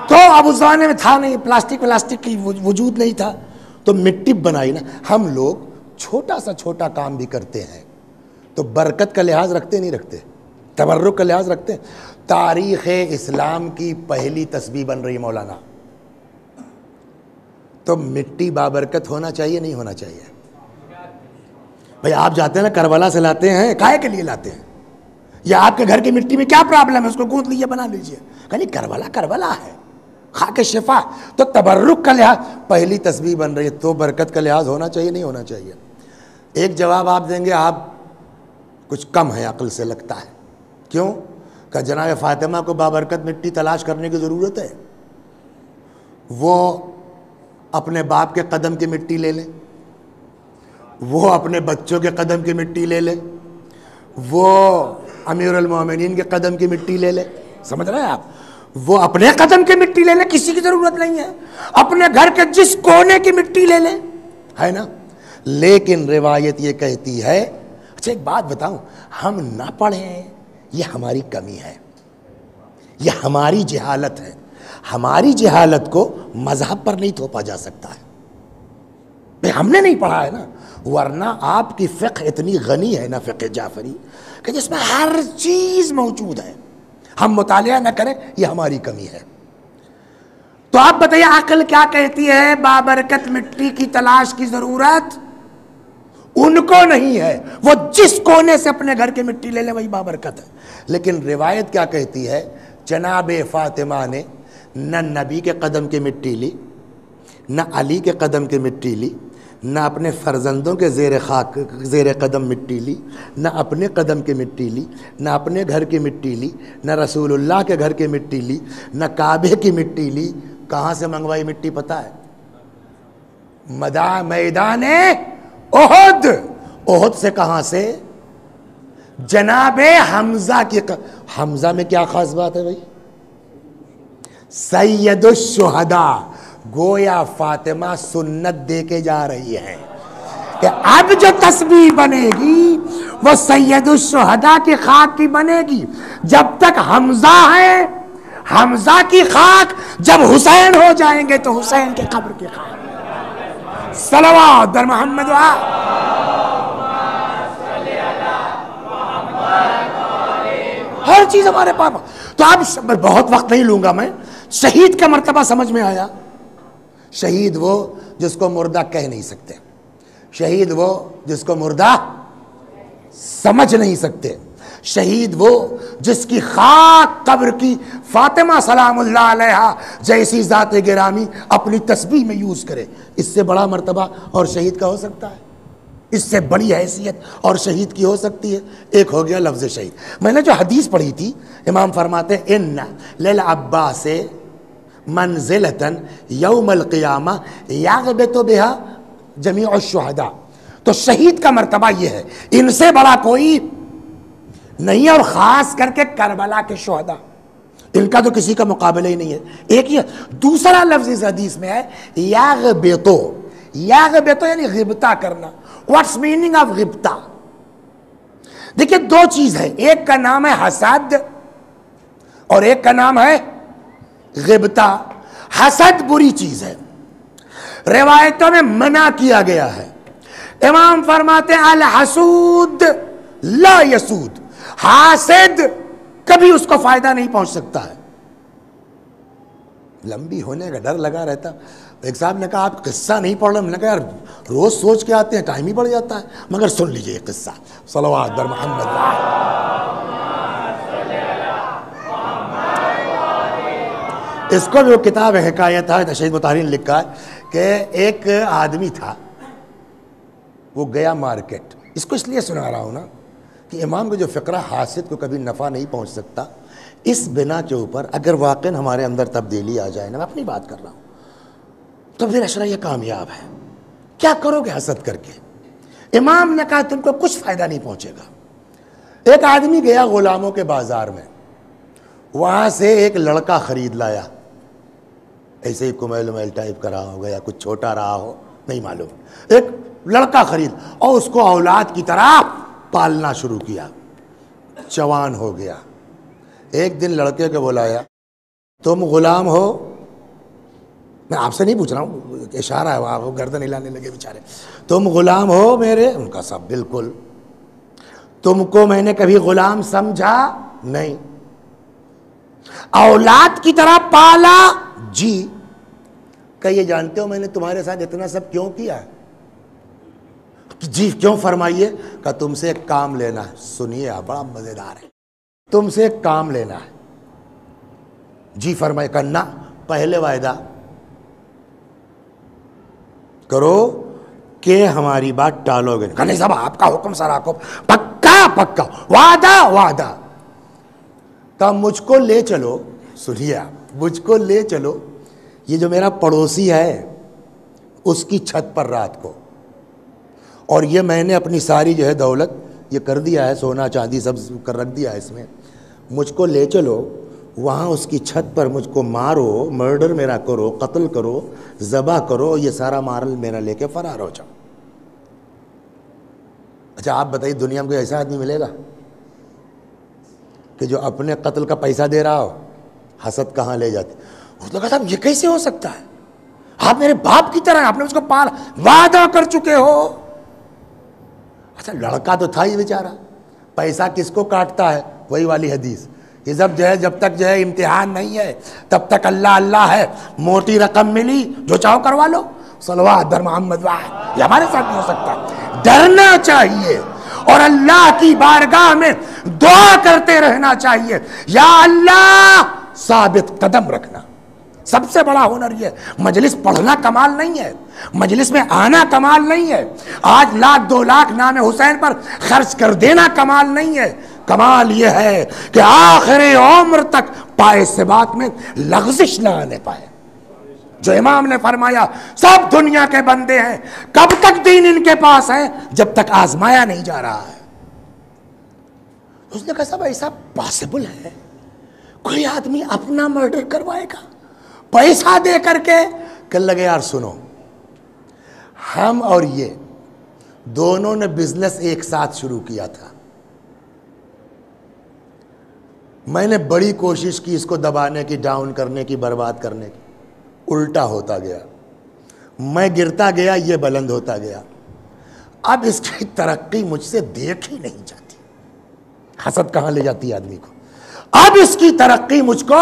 تو اب اس زمانے میں تھا نہیں، پلاسٹک کی وجود نہیں تھا، تو مٹی بنائی نا. ہم لوگ چھوٹا سا چھوٹا کام بھی کرتے ہیں تو برکت کا لحاظ رکھتے نہیں رکھتے، تبرک کا لحاظ رکھتے. تاریخ اسلام کی پہلی تسبیح بن رہی مولانا، تو مٹی بابرکت ہونا چاہیے نہیں ہونا چاہیے؟ بھئی آپ جاتے ہیں نا کربلا سے لاتے ہیں، کائے کے لیے لاتے ہیں؟ یا آپ کے گھر کی مٹی میں کیا پرابلم ہے؟ اس کو گوند لیجیے، بنا لیجیے. کہیں کربلا ہے، خاک شفا. تو تبرک کا لحاظ، پہلی تسبیح بن رہی ہے تو برکت کا لحاظ ہونا چاہیے نہیں ہونا چاہیے؟ ایک جواب آپ دیں گے آپ کچھ کم ہے عقل سے لگتا ہے. کیوں؟ کہ جناب فاطمہ کو بابرکت مٹی تلاش کرنے کی ضرورت ہے؟ وہ اپنے باپ کے قدم کی مٹی لے لے، وہ اپنے بچوں کے قدم کی مٹی لے لے، وہ امیر المومنین کے قدم کی مٹی لے لے. سمجھ رہے ہیں آپ؟ وہ اپنے قدم کی مٹی لے لے، کسی کی ضرورت نہیں ہے. اپنے گھر کے جس کونے کی مٹی لے لے، ہے نا. لیکن روایت یہ کہتی ہے، اچھا ایک بات بتاؤں، ہم نہ پڑھیں یہ ہماری کمی ہے، یہ ہماری جہالت ہے. ہماری جہالت کو مذہب پر نہیں تھوپا جا سکتا ہے. بھئی ہم نے نہیں پڑھا ہے نا، ورنہ آپ کی فقہ اتنی غنی ہے نا، فقہ جعفری، کہ جس میں ہر چیز موجود ہے. ہم مطالعہ نہ کریں یہ ہماری کمی ہے. تو آپ بتائیے عقل کیا کہتی ہے؟ بابرکت مٹی کی تلاش کی ضرورت ان کو نہیں ہے، وہ جس کونے سے اپنے گھر کی مٹی لے لے وہی بابرکت ہے. لیکن روایت کیا کہتی ہے؟ جناب فاطمہ نے نہ نبی کے قدم کی مٹی لی، نہ علی کے قدم کی مٹی لی، نہ اپنے فرزندوں کے زیر قدم مٹی لی، نہ اپنے قدم کی مٹی لی، نہ اپنے گھر کی مٹی لی، نہ رسول اللہ کے گھر کی مٹی لی، نہ کعبے کی مٹی لی. کہاں سے منگوائی مٹی پتہ ہے؟ میدان احد. احد سے کہاں سے؟ جناب حمزہ کی حمزہ میں کیا خاص بات ہے بھائی؟ سید الشہداء. گویا فاطمہ سنت دے کے جا رہی ہے کہ اب جو تسبیح بنے گی وہ سید الشہداء کی خاک کی بنے گی. جب تک حمزہ ہے، حمزہ کی خاک، جب حسین ہو جائیں گے تو حسین کے قبر کی خاک. صلوات در محمد. ہر چیز ہمارے پاس. تو اب بہت وقت نہیں لوں گا میں. شہید کا مرتبہ سمجھ میں آیا؟ شہید وہ جس کو مردہ کہہ نہیں سکتے، شہید وہ جس کو مردہ سمجھ نہیں سکتے، شہید وہ جس کی خاک قبر کی فاطمہ سلام اللہ علیہا جیسی ذات گرامی اپنی تسبیح میں یوز کرے. اس سے بڑا مرتبہ اور شہید کا ہو سکتا ہے؟ اس سے بڑی حیثیت اور شہید کی ہو سکتی ہے؟ ایک ہو گیا لفظ شہید. میں نے جو حدیث پڑھی تھی، امام فرماتے ہیں ان للعباس منزلتاً یوم القیامہ یغبط بها جمیع الشہداء. تو شہید کا مرتبہ یہ ہے، ان سے بڑا کوئی نہیں ہے، اور خاص کر کے کربلا کے شہداء، ان کا تو کسی کا مقابلہ ہی نہیں ہے. ایک یہ دوسرا لفظ اس حدیث میں ہے یغبطو. یغبطو یعنی غبطہ کرنا. واٹس میننگ آف غبطہ؟ دیکھیں دو چیز ہے، ایک کا نام ہے حسد اور ایک کا نام ہے غبطہ. حسد بری چیز ہے، روایتوں میں منع کیا گیا ہے. امام فرماتے ہیں الحسود لا یسود، حاسد کبھی اس کو فائدہ نہیں پہنچ سکتا ہے. لمبی ہونے کا ڈر لگا رہتا. ایک صاحب نے کہا آپ قصہ نہیں پڑھ رہے. میں نے کہا یار روز سوچ کے آتے ہیں ٹائم ہی بڑھ جاتا ہے، مگر سن لیجئے یہ قصہ. صلوات بر محمد. اس کو بھی وہ کتاب حکایت ہے تشہیر مطہرین لکھا ہے کہ ایک آدمی تھا، وہ گیا مارکیٹ. اس کو اس لیے سنا رہا ہوں نا کہ امام کو جو فقرہ حاسد کو کبھی نفع نہیں پہنچ سکتا، اس بنا کے اوپر اگر واقعاً ہمارے اندر تبدیلی آ جائے نا، میں اپنی بات کر رہا ہوں، تو پھر اشرا یہ کامیاب ہے. کیا کرو گے حسد کر کے؟ امام نے کہا تم کو کچھ فائدہ نہیں پہنچے گا. ایک آدمی گیا غلاموں کے بازار میں، وہاں سے ایک لڑکا خرید لایا. ایسے ہی کمیل ومیل ٹائپ کا رہا ہوگا یا کچھ چھوٹا رہا ہو نہیں معلوم. ایک لڑکا خرید اور اس کو اولاد کی طرح پالنا شروع کیا. جوان ہو گیا. ایک دن لڑکے کو بلایا، تم غلام ہو؟ میں آپ سے نہیں پوچھ رہا ہوں، اشارہ ہے وہاں. وہ گردن ہلانے لگے بیچارے. تم غلام ہو میرے؟ ان کا سب بالکل. تم کو میں نے کبھی غلام سمجھا؟ نہیں. اولاد کی طرح پالا؟ جی. کہ یہ جانتے ہو میں نے تمہارے ساتھ اتنا سب کیوں کیا ہے؟ جی کیوں فرمائیے. کہ تم سے ایک کام لینا ہے. سنیے آپ بڑا مزیدار ہے. تم سے ایک کام لینا ہے. جی فرمائے. کرنا پہلے وعدہ کرو کہ ہماری بات ٹالو گے. نہیں صاحب آپ کا حکم سراکو. پکا پکا وعدہ وعدہ. کہ مجھ کو لے چلو. سنیے آپ، مجھ کو لے چلو یہ جو میرا پڑوسی ہے اس کی چھت پر رات کو، اور یہ میں نے اپنی ساری جو ہے دولت یہ کر دیا ہے، سونا چاندی سب کر رکھ دیا ہے اس میں. مجھ کو لے چلو وہاں اس کی چھت پر، مجھ کو مارو، مرڈر میرا کرو، قتل کرو، ذبح کرو، یہ سارا مارل میرا لے کے فرار ہو جاؤ. اچھا آپ بتائیے دنیا میں کوئی ایسا آدمی ملے گا کہ جو اپنے قتل کا پیسہ دے رہا ہو؟ حسد کہاں لے جاتے. اس نے کہا صاحب یہ کیسے ہو سکتا ہے؟ آپ میرے باپ کی طرح ہیں، آپ نے اس کو پالا، وعدہ کر چکے ہو. اچھا لڑکا تو تھا ہی بیچارہ. پیسہ کس کو کاٹتا ہے؟ وہی والی حدیث. یہ جب تک جو ہے امتحان نہیں ہے تب تک اللہ اللہ ہے. موٹی رقم ملی جو چاہو کروا لو. صلوات در محمد واحد. یہ ہمارے ساتھ نہیں ہو سکتا. ڈرنا چاہیے اور اللہ کی بارگاہ میں دعا کرتے رہنا چاہیے، یا اللہ ثابت قدم رکھنا. سب سے بڑا ہنر یہ. مجلس پڑھنا کمال نہیں ہے، مجلس میں آنا کمال نہیں ہے، آج 1,00,000 2,00,000 نام حسین پر خرچ کر دینا کمال نہیں ہے. کمال یہ ہے کہ آخر عمر تک پائے ثبات میں لغزش نہ آنے پائے. جو امام نے فرمایا سب دنیا کے بندے ہیں، کب تک دین ان کے پاس ہے؟ جب تک آزمایا نہیں جا رہا ہے. اس نے کہا صاحب ایسا پاسبل ہے کوئی آدمی اپنا مرڈر کروائے گا پیسہ دے کر کے؟ کہ لگے یار سنو، ہم اور یہ دونوں نے بزنس ایک ساتھ شروع کیا تھا. میں نے بڑی کوشش کی اس کو دبانے کی، ڈاؤن کرنے کی، برباد کرنے کی. الٹا ہوتا گیا. میں گرتا گیا، یہ بلند ہوتا گیا. اب اس کی ترقی مجھ سے دیکھ ہی نہیں جاتی. حسد کہاں لے جاتی ہے آدمی کو. اب اس کی ترقی مجھ کو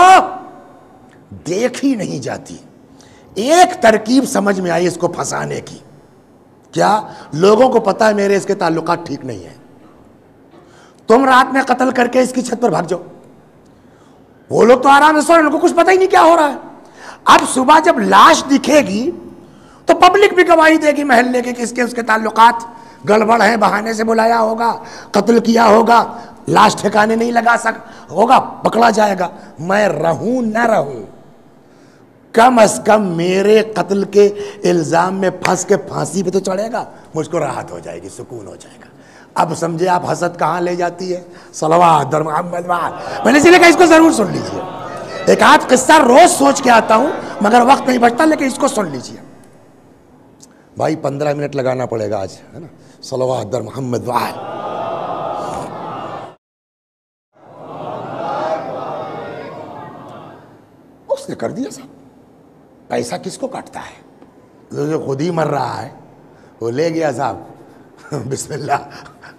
دیکھ ہی نہیں جاتی. ایک ترکیب سمجھ میں آئی اس کو پھنسانے کی. کیا؟ لوگوں کو پتا ہے میرے اس کے تعلقات ٹھیک نہیں ہیں. تم رات میں قتل کر کے اس کی چھت پر بھاگ جاؤ. وہ لوگ تو آرام سے سو رہے ہیں، ان کو کچھ پتہ ہی نہیں کیا ہو رہا ہے. اب صبح جب لاش دکھے گی تو پبلک بھی گواہی دے گی محلے کے کس کے اس کے تعلقات گڑبڑ ہیں، بہانے سے بلایا ہوگا، قتل کیا ہوگا، لاش ٹھکانے نہیں لگا ہوگا، پکڑا جائے گا. میں رہوں نہ رہوں، کم از کم میرے قتل کے الزام میں پھنس کے پھانسی پہ تو چڑھے گا، مجھ کو راحت ہو جائے گی، سکون ہو جائے گا. اب سمجھے آپ حسد کہاں لے جاتی ہے؟ صلوات در محمد میں نے اس لیے کہا اس کو ضرور سن لیجئے. ایک آدھ قصہ روز سوچ کے آتا ہوں مگر وقت نہیں بچتا، لیکن اس کو سن لیجئے بھائی. 15 منٹ لگانا پڑے گا آج، ہے نا. صلوات در محمد اس نے کر دیا صاحب. پیسہ کس کو کاٹتا ہے؟ جو خود ہی مر رہا ہے وہ لے گیا صاحب. بسم اللہ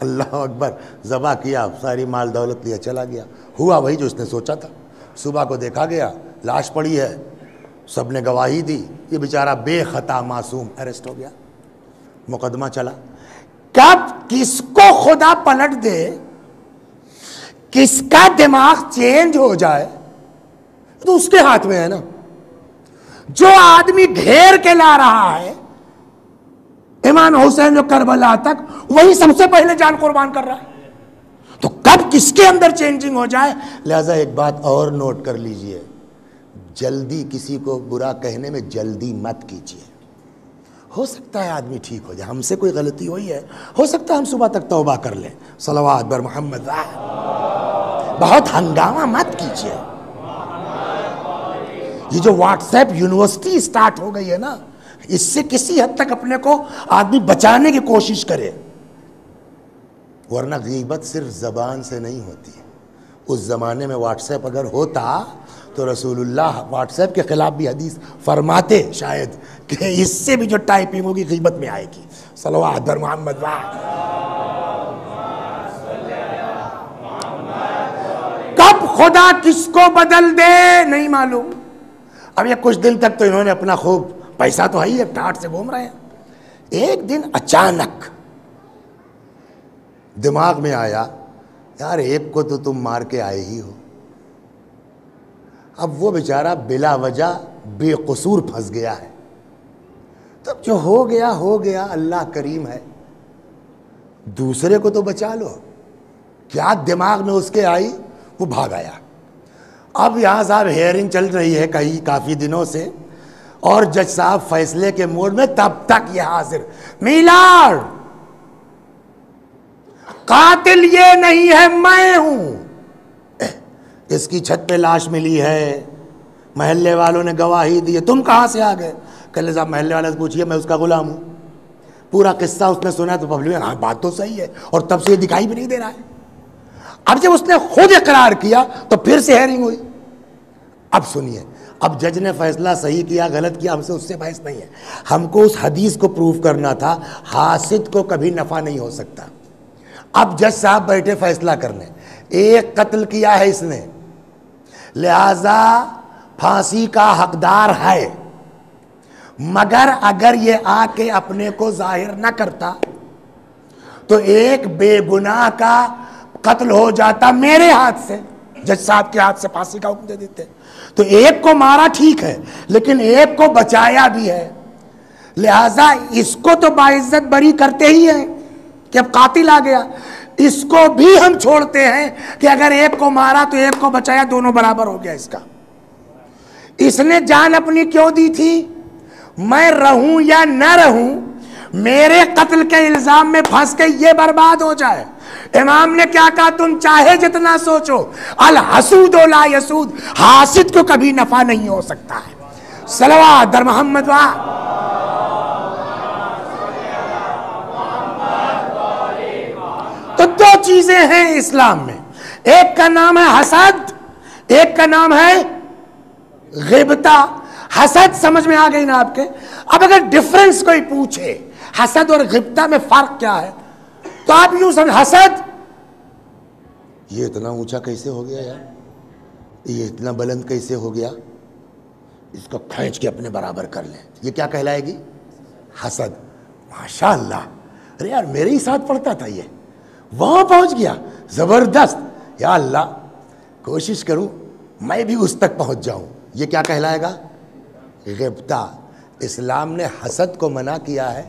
اللہ اکبر، ذبح کیا، ساری مال دولت لیا، چلا گیا. ہوا وہی جو اس نے سوچا تھا. صبح کو دیکھا گیا لاش پڑی ہے، سب نے گواہی دی، یہ بیچارہ بے خطا معصوم اریسٹ ہو گیا. مقدمہ چلا. کب کس کو خدا پلٹ دے، کس کا دماغ چینج ہو جائے تو اس کے ہاتھ میں ہے نا. جو آدمی گھیر کے لا رہا ہے امام حسین جو کربلا تک، وہی سب سے پہلے جان قربان کر رہا ہے. تو کب کس کے اندر چینجنگ ہو جائے. لہذا ایک بات اور نوٹ کر لیجئے، جلدی کسی کو برا کہنے میں جلدی مت کیجئے. ہو سکتا ہے آدمی ٹھیک ہو جائے، ہم سے کوئی غلطی ہوئی ہے، ہو سکتا ہے ہم صبح تک توبہ کر لیں. صلوات بر محمد. بہت ہنگامہ مت کیجئے. یہ جو واٹس ایپ یونیورسٹی سٹارٹ ہو گئی ہے نا، اس سے کسی حد تک اپنے کو آدمی بچانے کی کوشش کرے، ورنہ غیبت صرف زبان سے نہیں ہوتی. اس زمانے میں واٹس ایپ اگر ہوتا تو رسول اللہ واٹس ایپ کے خلاف بھی حدیث فرماتے شاید کہ اس سے بھی جو ٹائپنگ ہوگی غیبت میں آئے گی. صلوات بر محمد. کب خدا کس کو بدل دے نہیں معلوم. اب یہ کچھ دن تک تو انہوں نے اپنا خوب پیسہ تو ہے ہی ہے، ٹاٹ سے گھوم رہے ہیں. ایک دن اچانک دماغ میں آیا یار ایک کو تو تم مار کے آئے ہی ہو. اب وہ بیچارہ بلا وجہ بے قصور پھنس گیا ہے. تب جو ہو گیا، اللہ کریم ہے، دوسرے کو تو بچا لو. کیا دماغ میں اس کے آئی، وہ بھاگ آیا. اب یہاں صاحب ہیئرنگ چل رہی ہے کافی دنوں سے، اور جج صاحب فیصلے کے موڈ میں، تب تک یہ حاضر. میلاد قاتل یہ نہیں ہے، میں ہوں. اس کی چھت پہ لاش ملی ہے، محلے والوں نے گواہی دی ہے، تم کہاں سے آ گئے؟ کہ صاحب محلے والے سے پوچھئے، میں اس کا غلام ہوں. پورا قصہ اس نے سنا تو پبلک میں ہاں بات تو صحیح ہے، اور تب سے یہ دکھائی بھی نہیں دے رہا ہے. اب جب اس نے خود اقرار کیا تو پھر سے ہیئرنگ ہوئی. اب سنیے، اب جج نے فیصلہ صحیح کیا غلط کیا، ہم سے اس سے بحث نہیں ہے. ہم کو اس حدیث کو پروف کرنا تھا، حاسد کو کبھی نفع نہیں ہو سکتا. اب جج صاحب بیٹھے فیصلہ کرنے. ایک قتل کیا ہے اس نے، لہذا پھانسی کا حقدار ہے، مگر اگر یہ آ کے اپنے کو ظاہر نہ کرتا تو ایک بے گناہ کا قتل ہو جاتا میرے ہاتھ سے. جج صاحب کے ہاتھ سے پھانسی کا حکم دے دیتے. تو ایک کو مارا ٹھیک ہے، لیکن ایک کو بچایا بھی ہے، لہذا اس کو تو باعزت بری کرتے ہی ہیں کہ اب قاتل آ گیا. اس کو بھی ہم چھوڑتے ہیں کہ اگر ایک کو مارا تو ایک کو بچایا، دونوں برابر ہو گیا اس کا. اس نے جان اپنی کیوں دی تھی؟ میں رہوں یا نہ رہوں، میرے قتل کے الزام میں پھنس کے یہ برباد ہو جائے. امام نے کیا کہا؟ تم چاہے جتنا سوچو، الحسود لا یسود، حاسد کو کبھی نفع نہیں ہو سکتا ہے. صلوات در محمد. تو دو چیزیں ہیں اسلام میں، ایک کا نام ہے حسد، ایک کا نام ہے غیبتہ. حسد سمجھ میں آ گئی نا آپ کے؟ اب اگر ڈفرنس کوئی پوچھے حسد اور غیبتہ میں فرق کیا ہے، تو آپ یوں سمجھ، حسد یہ اتنا اونچا کیسے ہو گیا یار، یہ اتنا بلند کیسے ہو گیا، اس کو کھینچ کے اپنے برابر کر لیں، یہ کیا کہلائے گی؟ حسد. ماشاءاللہ، ارے یار میرے ہی ساتھ پڑھتا تھا، یہ وہاں پہنچ گیا، زبردست، یا اللہ کوشش کروں میں بھی اس تک پہنچ جاؤں. یہ کیا کہلائے گا؟ غیبتہ. اسلام نے حسد کو منع کیا ہے،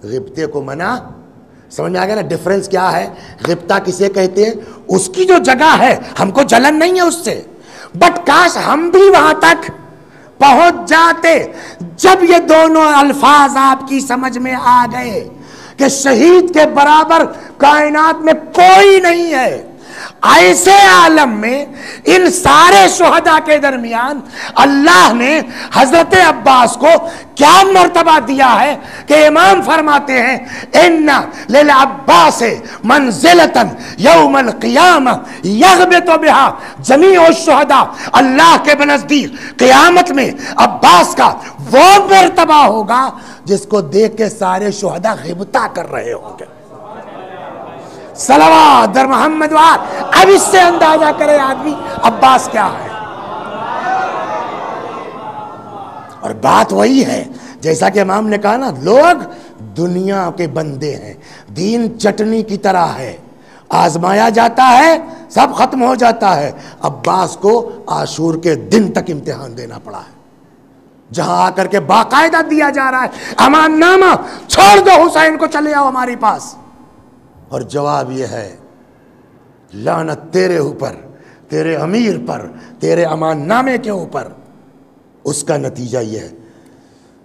غیبتے کو منع. سمجھ میں آ گیا نا ڈفرنس کیا ہے؟ غیبتہ کسے کہتے ہیں؟ اس کی جو جگہ ہے، ہم کو جلن نہیں ہے اس سے، بٹ کاش ہم بھی وہاں تک پہنچ جاتے. جب یہ دونوں الفاظ آپ کی سمجھ میں آ گئے کہ شہید کے برابر کائنات میں کوئی نہیں ہے۔ ایسے عالم میں ان سارے شہداء کے درمیان اللہ نے حضرت عباس کو کیا مرتبہ دیا ہے کہ امام فرماتے ہیں ان للعباس منزلۃ یوم القیامہ یغبط بہا جمیع الشہداء، اللہ کے نزدیک قیامت میں عباس کا وہ مرتبہ ہوگا جس کو دیکھ کے سارے شہداء غبطہ کر رہے ہوں گے۔ صلوات در محمد وآل۔ اب اس سے اندازہ کرے آدمی عباس کیا ہے۔ اور بات وہی ہے جیسا کہ امام نے کہا نا، لوگ دنیا کے بندے ہیں، دین چٹنی کی طرح ہے، آزمایا جاتا ہے سب ختم ہو جاتا ہے۔ عباس کو عاشور کے دن تک امتحان دینا پڑا ہے، جہاں آ کر کے باقاعدہ دیا جا رہا ہے امان نامہ، چھوڑ دو حسین کو، چلے آؤ ہمارے پاس۔ اور جواب یہ ہے لعنت تیرے اوپر، تیرے امیر پر، تیرے امان نامے کے اوپر۔ اس کا نتیجہ یہ ہے،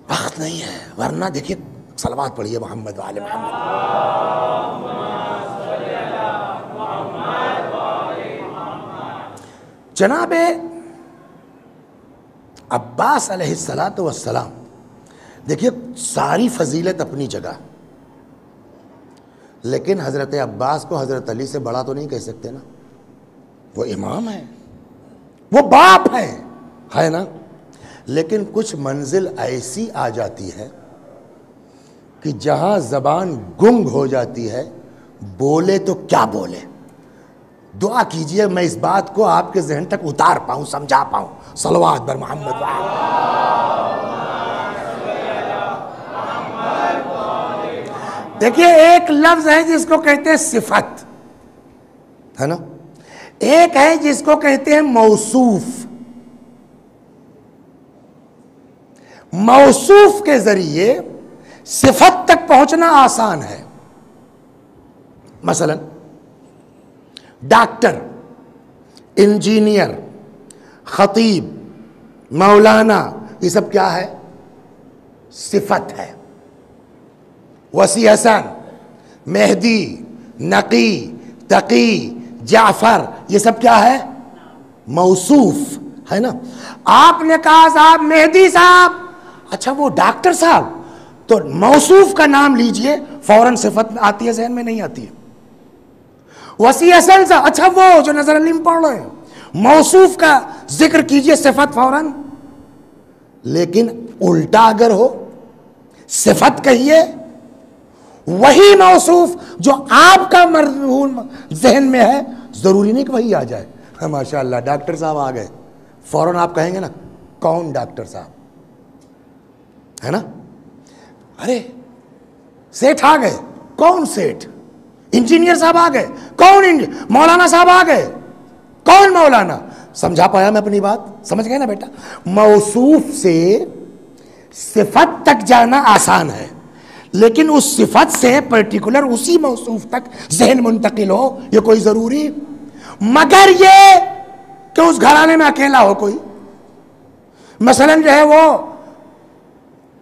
وقت نہیں ہے، ورنہ دیکھیے صلوات پڑھیے محمد وآل محمد۔ جناب عباس علیہ السلام، دیکھیے ساری فضیلت اپنی جگہ، لیکن حضرت عباس کو حضرت علی سے بڑا تو نہیں کہہ سکتے نا، وہ امام ہے، وہ باپ ہے نا۔ لیکن کچھ منزل ایسی آ جاتی ہے کہ جہاں زبان گنگ ہو جاتی ہے، بولے تو کیا بولے۔ دعا کیجئے میں اس بات کو آپ کے ذہن تک اتار پاؤں، سمجھا پاؤں۔ صلوات بر محمد وآلہ۔ دیکھیے ایک لفظ ہے جس کو کہتے ہیں صفت، ہے نا، ایک ہے جس کو کہتے ہیں موصوف۔ موصوف کے ذریعے صفت تک پہنچنا آسان ہے۔ مثلا ڈاکٹر، انجینئر، خطیب، مولانا، یہ سب کیا ہے؟ صفت ہے۔ وسیع حسن، مہدی، نقی، تقی، جعفر، یہ سب کیا ہے؟ موصوف ہے نا۔ آپ نے کہا صاحب مہدی صاحب، اچھا وہ ڈاکٹر صاحب، تو موصوف کا نام لیجئے، فوراً صفت آتی ہے ذہن میں؟ نہیں آتی ہے۔ وسیع حسن صاحب، اچھا وہ جو نظر علم پڑھ رہے ہیں، موصوف کا ذکر کیجئے، صفت فوراً۔ لیکن الٹا اگر ہو، صفت کہیے، وہی موصوف جو آپ کا مرہون ذہن میں ہے، ضروری نہیں کہ وہی آ جائے۔ ماشاءاللہ ڈاکٹر صاحب آ گئے، فوراً آپ کہیں گے نا کون ڈاکٹر صاحب، ہے نا۔ ارے سیٹھ آ گئے، کون سیٹھ؟ انجینئر صاحب آ گئے، کون مولانا صاحب آ گئے، کون مولانا؟ سمجھا پایا میں اپنی بات؟ سمجھ گئے نا بیٹا؟ موصوف سے صفت تک جانا آسان ہے، لیکن اس صفت سے پرٹیکولر اسی موصوف تک ذہن منتقل ہو یہ کوئی ضروری، مگر یہ کہ اس گھرانے میں اکیلا ہو کوئی۔ مثلا جو ہے وہ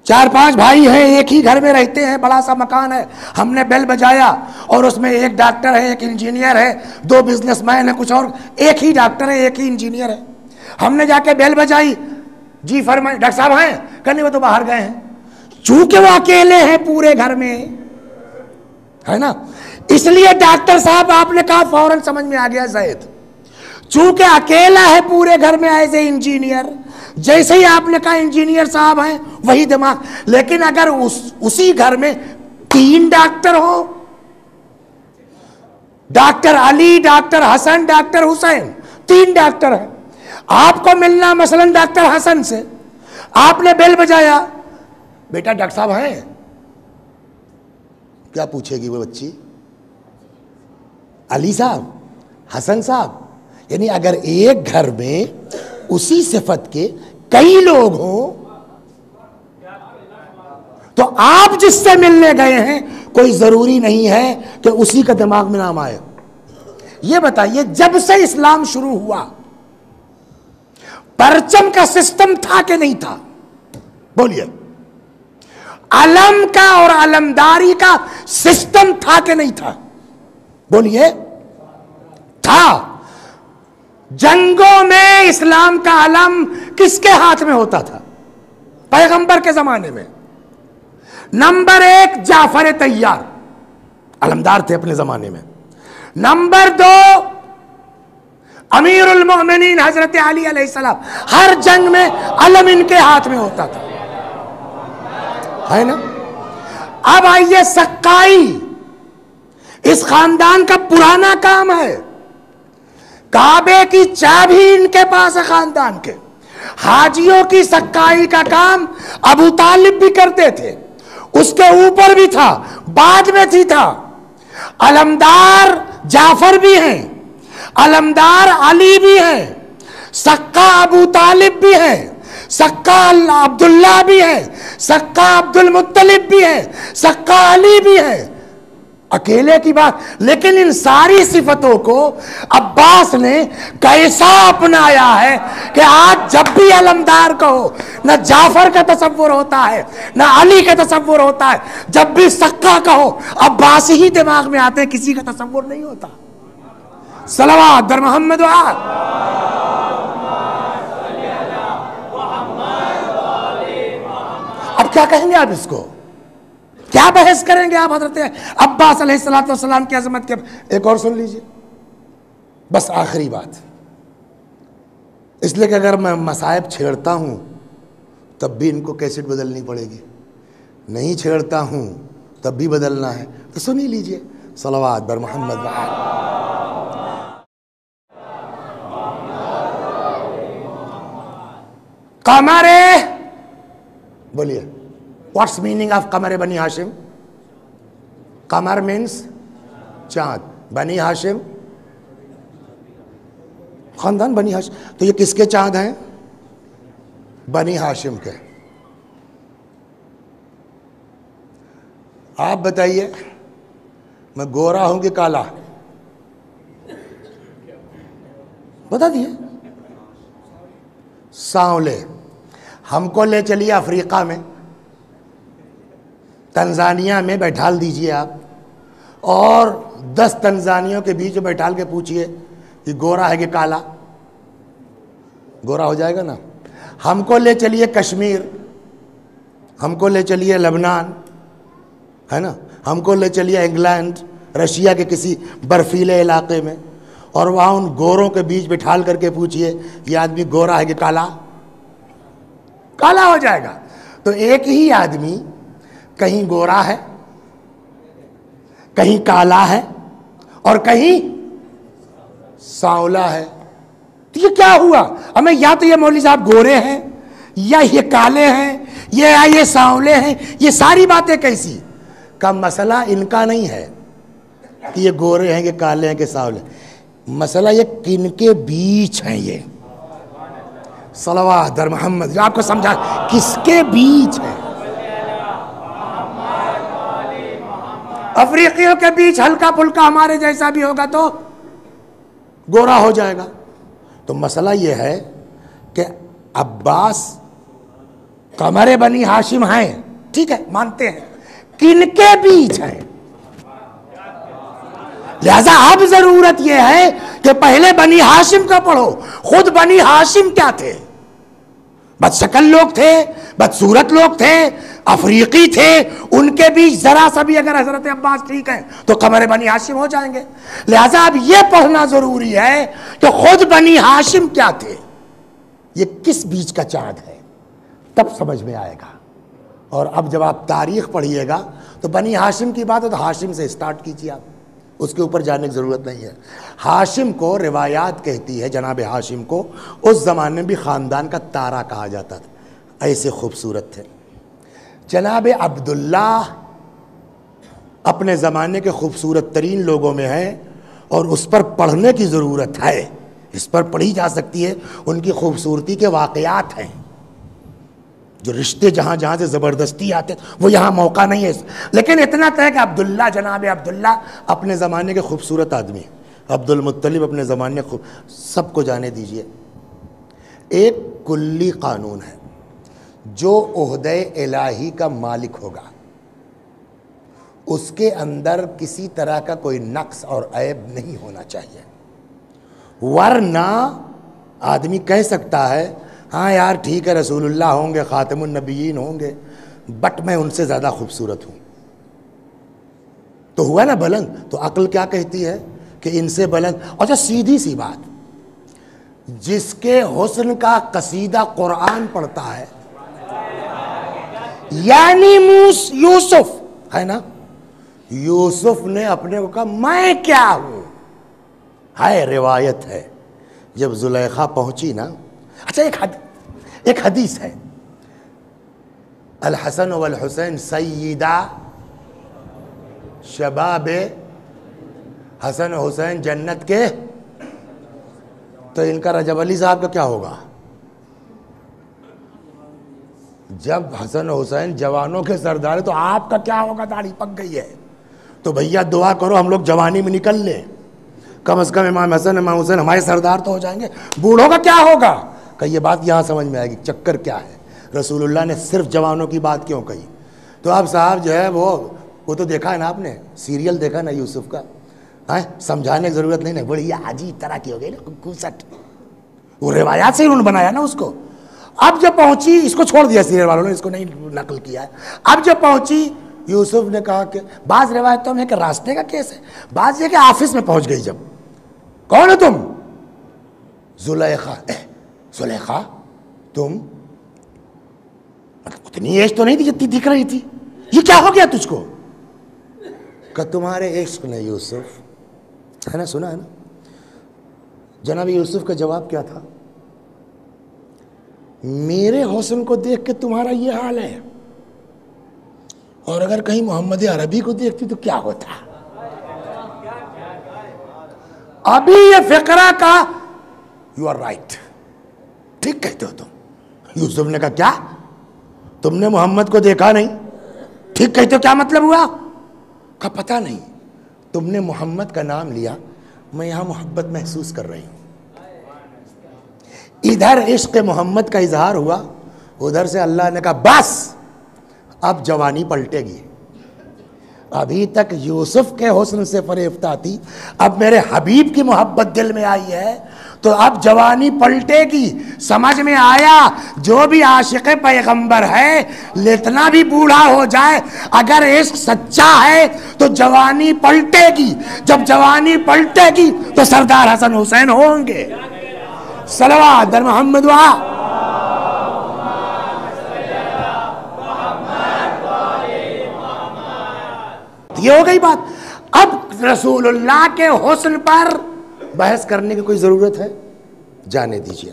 4-5 بھائی ہیں، ایک ہی گھر میں رہتے ہیں، بڑا سا مکان ہے، ہم نے بیل بجایا اور اس میں ایک ڈاکٹر ہے، ایک انجینئر ہے، 2 بزنس مین ہے، کچھ اور، ایک ہی ڈاکٹر ہے، ایک ہی انجینئر ہے۔ ہم نے جا کے بیل بجائی، جی فرمائیں ڈاکٹر صاحب ہیں؟ کہنے وہ تو باہر گئے ہیں۔ چونکہ وہ اکیلے ہیں پورے گھر میں، ہے نا، اس لیے ڈاکٹر صاحب آپ نے کہا فوراً سمجھ میں آ گیا زید۔ چونکہ اکیلا ہے پورے گھر میں ایز اے انجینئر، جیسے ہی آپ نے کہا انجینئر صاحب ہیں، وہی دماغ۔ لیکن اگر اسی گھر میں 3 ڈاکٹر ہو، ڈاکٹر علی، ڈاکٹر حسن، ڈاکٹر حسین، 3 ڈاکٹر ہیں، آپ کو ملنا مثلا ڈاکٹر حسن سے، آپ نے بیل بجایا، بیٹا ڈاکٹر صاحب ہیں؟ کیا پوچھے گی وہ بچی؟ علی صاحب، حسن صاحب۔ یعنی اگر ایک گھر میں اسی صفت کے کئی لوگ ہوں تو آپ جس سے ملنے گئے ہیں کوئی ضروری نہیں ہے کہ اسی کا دماغ میں نام آئے۔ یہ بتائیے جب سے اسلام شروع ہوا پرچم کا سسٹم تھا کہ نہیں تھا؟ بولیے۔ علم کا اور علمداری کا سسٹم تھا کہ نہیں تھا؟ بولیے، تھا۔ جنگوں میں اسلام کا علم کس کے ہاتھ میں ہوتا تھا؟ پیغمبر کے زمانے میں۔ نمبر 1 جعفر طیار، علمدار تھے اپنے زمانے میں۔ نمبر 2 امیر المؤمنین حضرت علی علیہ السلام، ہر جنگ میں علم ان کے ہاتھ میں ہوتا تھا، ہے نا؟ اب آئیے سقائی، اس خاندان کا پرانا کام ہے، کعبے کی چابی ان کے پاس ہے خاندان کے۔ حاجیوں کی سقائی کا کام ابو طالب بھی کرتے تھے، اس کے اوپر بھی تھا، بعد میں بھی تھا۔ علمدار جعفر بھی ہیں، علمدار علی بھی ہیں، سقا ابو طالب بھی ہیں، سقا عبداللہ بھی ہے، سقا عبد المطلب بھی ہے، سقا علی بھی ہے، اکیلے کی بات۔ لیکن ان ساری صفتوں کو عباس نے کیسا اپنایا ہے کہ آج جب بھی علمدار کہو، نہ جعفر کا تصور ہوتا ہے نہ علی کا تصور ہوتا ہے، جب بھی سقا کہو عباس ہی دماغ میں آتے ہیں، کسی کا تصور نہیں ہوتا۔ صلوات در محمد و آل۔ اب کیا کہیں گے آپ اس کو؟ کیا بحث کریں گے آپ حضرت عباس علیہ السلام کی عظمت کے؟ ایک اور سن لیجئے، بس آخری بات، اس لیے کہ اگر میں مصائب چھیڑتا ہوں تب بھی ان کو کیسٹ بدلنی پڑے گی، نہیں چھیڑتا ہوں تب بھی بدلنا ہے، تو سن ہی لیجئے۔ صلوات بر محمد و آل۔ قمر، بولیے، واٹس میننگ آف قمر بنی ہاشم؟ قمر مینس چاند، بنی ہاشم خاندان بنی ہاشم، تو یہ کس کے چاند ہیں؟ بنی ہاشم کے۔ آپ بتائیے، میں گورا ہوں کہ کالا؟ بتا دیے۔ سانولے، ہم کو لے چلیے افریقہ میں، تنزانیہ میں بیٹھال دیجئے آپ، اور 10 تنزانیوں کے بیچ میں بیٹھال کے پوچھئے کہ گورا ہے کہ کالا؟ گورا ہو جائے گا نا۔ ہم کو لے چلیے کشمیر، ہم کو لے چلیے لبنان، ہے نا، ہم کو لے چلیے انگلینڈ، رشیا کے کسی برفیلے علاقے میں، اور وہاں ان گوروں کے بیچ بٹھال کر کے پوچھئے یہ آدمی گورا ہے کہ کالا؟ کالا ہو جائے گا۔ تو ایک ہی آدمی کہیں گورا ہے، کہیں کالا ہے، اور کہیں سانولا ہے۔ تو یہ کیا ہوا؟ ہمیں یا تو یہ مولوی صاحب گورے ہیں، یا یہ کالے ہیں، یا یہ سانولے ہیں، یہ ساری باتیں کیسی؟ کا مسئلہ ان کا نہیں ہے کہ یہ گورے ہیں کہ کالے ہیں کہ سانولے، مسئلہ یہ کن کے بیچ ہیں یہ۔ صلوات در محمد، جو آپ کو سمجھا کس کے بیچ ہے۔ افریقیوں کے بیچ ہلکا پھلکا ہمارے جیسا بھی ہوگا تو گورا ہو جائے گا۔ تو مسئلہ یہ ہے کہ عباس قمر بنی ہاشم ہیں، ٹھیک ہے، مانتے ہیں، کن کے بیچ ہیں؟ لہذا اب ضرورت یہ ہے کہ پہلے بنی ہاشم کا پڑھو۔ خود بنی ہاشم کیا تھے؟ بد شکل لوگ تھے، بدصورت لوگ تھے، افریقی تھے، ان کے بیچ ذرا سا بھی اگر حضرت عباس ٹھیک ہیں تو قمر بنی ہاشم ہو جائیں گے۔ لہذا اب یہ پڑھنا ضروری ہے کہ خود بنی ہاشم کیا تھے، یہ کس بیچ کا چاند ہے، تب سمجھ میں آئے گا۔ اور اب جب آپ تاریخ پڑھیے گا تو بنی ہاشم کی بات ہے تو ہاشم سے اسٹارٹ کیجیے، آپ اس کے اوپر جانے کی ضرورت نہیں ہے۔ ہاشم کو روایات کہتی ہے، جناب ہاشم کو اس زمانے میں بھی خاندان کا تارا کہا جاتا تھا، ایسے خوبصورت تھے۔ جناب عبداللہ اپنے زمانے کے خوبصورت ترین لوگوں میں ہیں، اور اس پر پڑھنے کی ضرورت ہے، اس پر پڑھی جا سکتی ہے، ان کی خوبصورتی کے واقعات ہیں، جو رشتے جہاں جہاں سے زبردستی آتے وہ یہاں موقع نہیں ہے۔ لیکن اتنا طے کہ عبداللہ، جناب عبداللہ اپنے زمانے کے خوبصورت آدمی، عبد المطلب اپنے زمانے سب کو جانے دیجئے۔ ایک کلی قانون ہے، جو عہدہ الہی کا مالک ہوگا اس کے اندر کسی طرح کا کوئی نقص اور عیب نہیں ہونا چاہیے، ورنہ آدمی کہہ سکتا ہے ہاں یار ٹھیک ہے رسول اللہ ہوں گے، خاتم النبیین ہوں گے، بٹ میں ان سے زیادہ خوبصورت ہوں، تو ہوا نا بلند۔ تو عقل کیا کہتی ہے کہ ان سے بلند۔ اچھا سیدھی سی بات، جس کے حسن کا قصیدہ قرآن پڑھتا ہے، یعنی یوسف ہے نا، یوسف نے اپنے کو کہا میں کیا ہوں، ہے روایت ہے جب زلیخا پہنچی نا۔ اچھا ایک حدیث ہے، الحسن والحسین سیدہ شباب، حسن حسین جنت کے، تو ان کا رجب علی صاحب کا کیا ہوگا؟ جب حسن حسین جوانوں کے سردار، تو آپ کا کیا ہوگا؟ داڑھی پک گئی ہے تو بھیا دعا کرو ہم لوگ جوانی میں نکل لیں، کم از کم امام حسن امام حسین ہمارے سردار تو ہو جائیں گے، بوڑھوں کا کیا ہوگا؟ کہ یہ بات یہاں سمجھ میں آئے گی چکر کیا ہے، رسول اللہ نے صرف جوانوں کی بات کیوں کہی؟ تو اب صاحب جو ہے وہ تو دیکھا ہے نا آپ نے، سیریل دیکھا نا یوسف کا، سمجھانے کی ضرورت نہیں نا، بڑی عجیب طرح کی ہو گئی نا کوسٹ، وہ روایات سے انہوں نے بنایا نا اس کو۔ اب جب پہنچی، اس کو چھوڑ دیا سیریل والوں نے، اس کو نہیں نقل کیا ہے، اب جب پہنچی یوسف نے کہا کہ بعض روایتوں میں کہ راستے کا کیس ہے، بعض یہ کہ آفس میں پہنچ گئی، جب کون ہو تم؟ زلیخا۔ زلیخا تم، مطلب اتنی ایج تو نہیں تھی جتنی دکھ رہی تھی، یہ کیا ہو گیا تجھ کو؟ کہ تمہارے عشق نے یوسف، ہے نا، سنا ہے نا جناب یوسف کا جواب کیا تھا؟ میرے حسن کو دیکھ کے تمہارا یہ حال ہے، اور اگر کہیں محمد عربی کو دیکھتی تو کیا ہوتا؟ ابھی یہ فقرہ کا یو آر رائٹ، ٹھیک کہتے ہو تم۔ یوسف نے کہا کیا تم نے محمد کو دیکھا نہیں؟ ٹھیک کہتے ہو، کیا مطلب ہوا؟ کہا پتہ نہیں، تم نے محمد کا نام لیا، میں یہاں محبت محسوس کر رہی ہوں۔ ادھر عشق محمد کا اظہار ہوا، ادھر سے اللہ نے کہا بس اب جوانی پلٹے گی، ابھی تک یوسف کے حسن سے فریفتہ تھی، اب میرے حبیب کی محبت دل میں آئی ہے تو اب جوانی پلٹے گی۔ سمجھ میں آیا؟ جو بھی عاشق پیغمبر ہے لتنا بھی بوڑھا ہو جائے، اگر عشق سچا ہے تو جوانی پلٹے گی، جب جوانی پلٹے گی تو سردار حسن حسین ہوں گے۔ صلوات در محمد یہ ہو گئی بات۔ اب رسول اللہ کے حسن پر بحث کرنے کی کوئی ضرورت ہے؟ جانے دیجئے،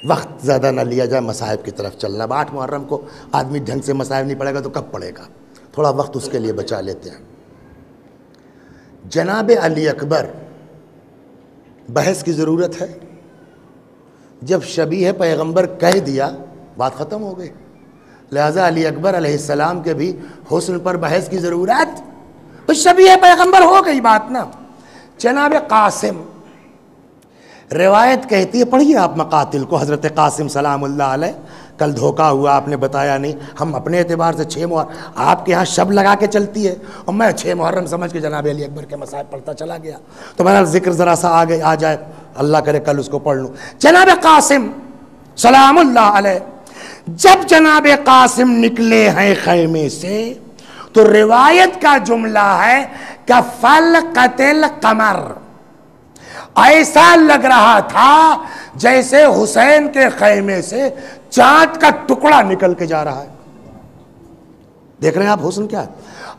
وقت زیادہ نہ لیا جائے، مصائب کی طرف چلنا۔ 8 محرم کو آدمی ڈھنگ سے مصائب نہیں پڑے گا تو کب پڑے گا؟ تھوڑا وقت اس کے لیے بچا لیتے ہیں۔ جناب علی اکبر، بحث کی ضرورت ہے؟ جب شبیہ پیغمبر کہہ دیا بات ختم ہو گئی، لہذا علی اکبر علیہ السلام کے بھی حسن پر بحث کی ضرورت؟ تو شبیہ پیغمبر ہو گئی بات نا۔ جناب قاسم، روایت کہتی ہے، پڑھیے آپ مقاتل کو، حضرت قاسم سلام اللہ علیہ، کل دھوکہ ہوا آپ نے بتایا نہیں، ہم اپنے اعتبار سے 6 محرم، آپ کے ہاں شب لگا کے چلتی ہے اور میں 6 محرم سمجھ کے جناب علی اکبر کے مصائب پڑھتا چلا گیا، تو میرا ذکر ذرا سا آ جائے، اللہ کرے کل اس کو پڑھ لوں۔ جناب قاسم سلام اللہ علیہ، جب جناب قاسم نکلے ہیں خیمے سے تو روایت کا جملہ ہے کہ فلقت القمر، ایسا لگ رہا تھا جیسے حسین کے خیمے سے چاند کا ٹکڑا نکل کے جا رہا ہے۔ دیکھ رہے ہیں آپ حسن کیا ہے؟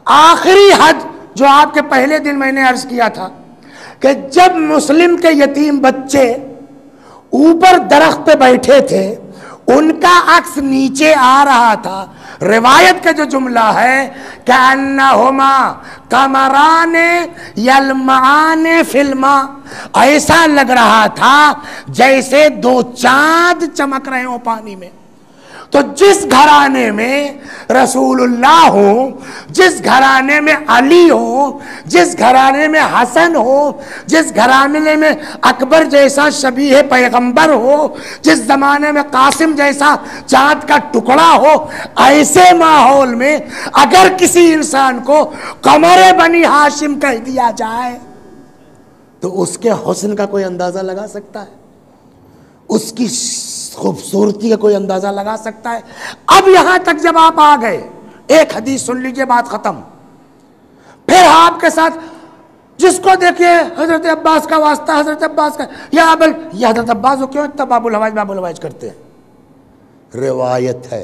آخری حد جو آپ کے پہلے دن میں نے عرض کیا تھا کہ جب مسلم کے یتیم بچے اوپر درخت پہ بیٹھے تھے، ان کا عکس نیچے آ رہا تھا، روایت کا جو جملہ ہے کأنہما قمران یلمعان فی الماء، ایسا لگ رہا تھا جیسے 2 چاند چمک رہے ہوں پانی میں۔ تو جس گھرانے میں رسول اللہ ہوں، جس گھرانے میں علی ہوں، جس گھرانے میں حسن ہو، جس گھرانے میں اکبر جیسا شبیہ پیغمبر ہو، جس زمانے میں قاسم جیسا چاند کا ٹکڑا ہو، ایسے ماحول میں اگر کسی انسان کو قمر بنی ہاشم کہہ دیا جائے تو اس کے حسن کا کوئی اندازہ لگا سکتا ہے؟ اس کی خوبصورتی کا کوئی اندازہ لگا سکتا ہے؟ اب یہاں تک جب آپ آ گئے، ایک حدیث سن لیجئے، بات ختم. پھر آپ کے ساتھ جس کو دیکھیے حضرت عباس کا واسطہ، حضرت عباس کا، یہ حضرت عباس کو کیوں اتنا باب الحوائج کرتے ہیں؟ روایت ہے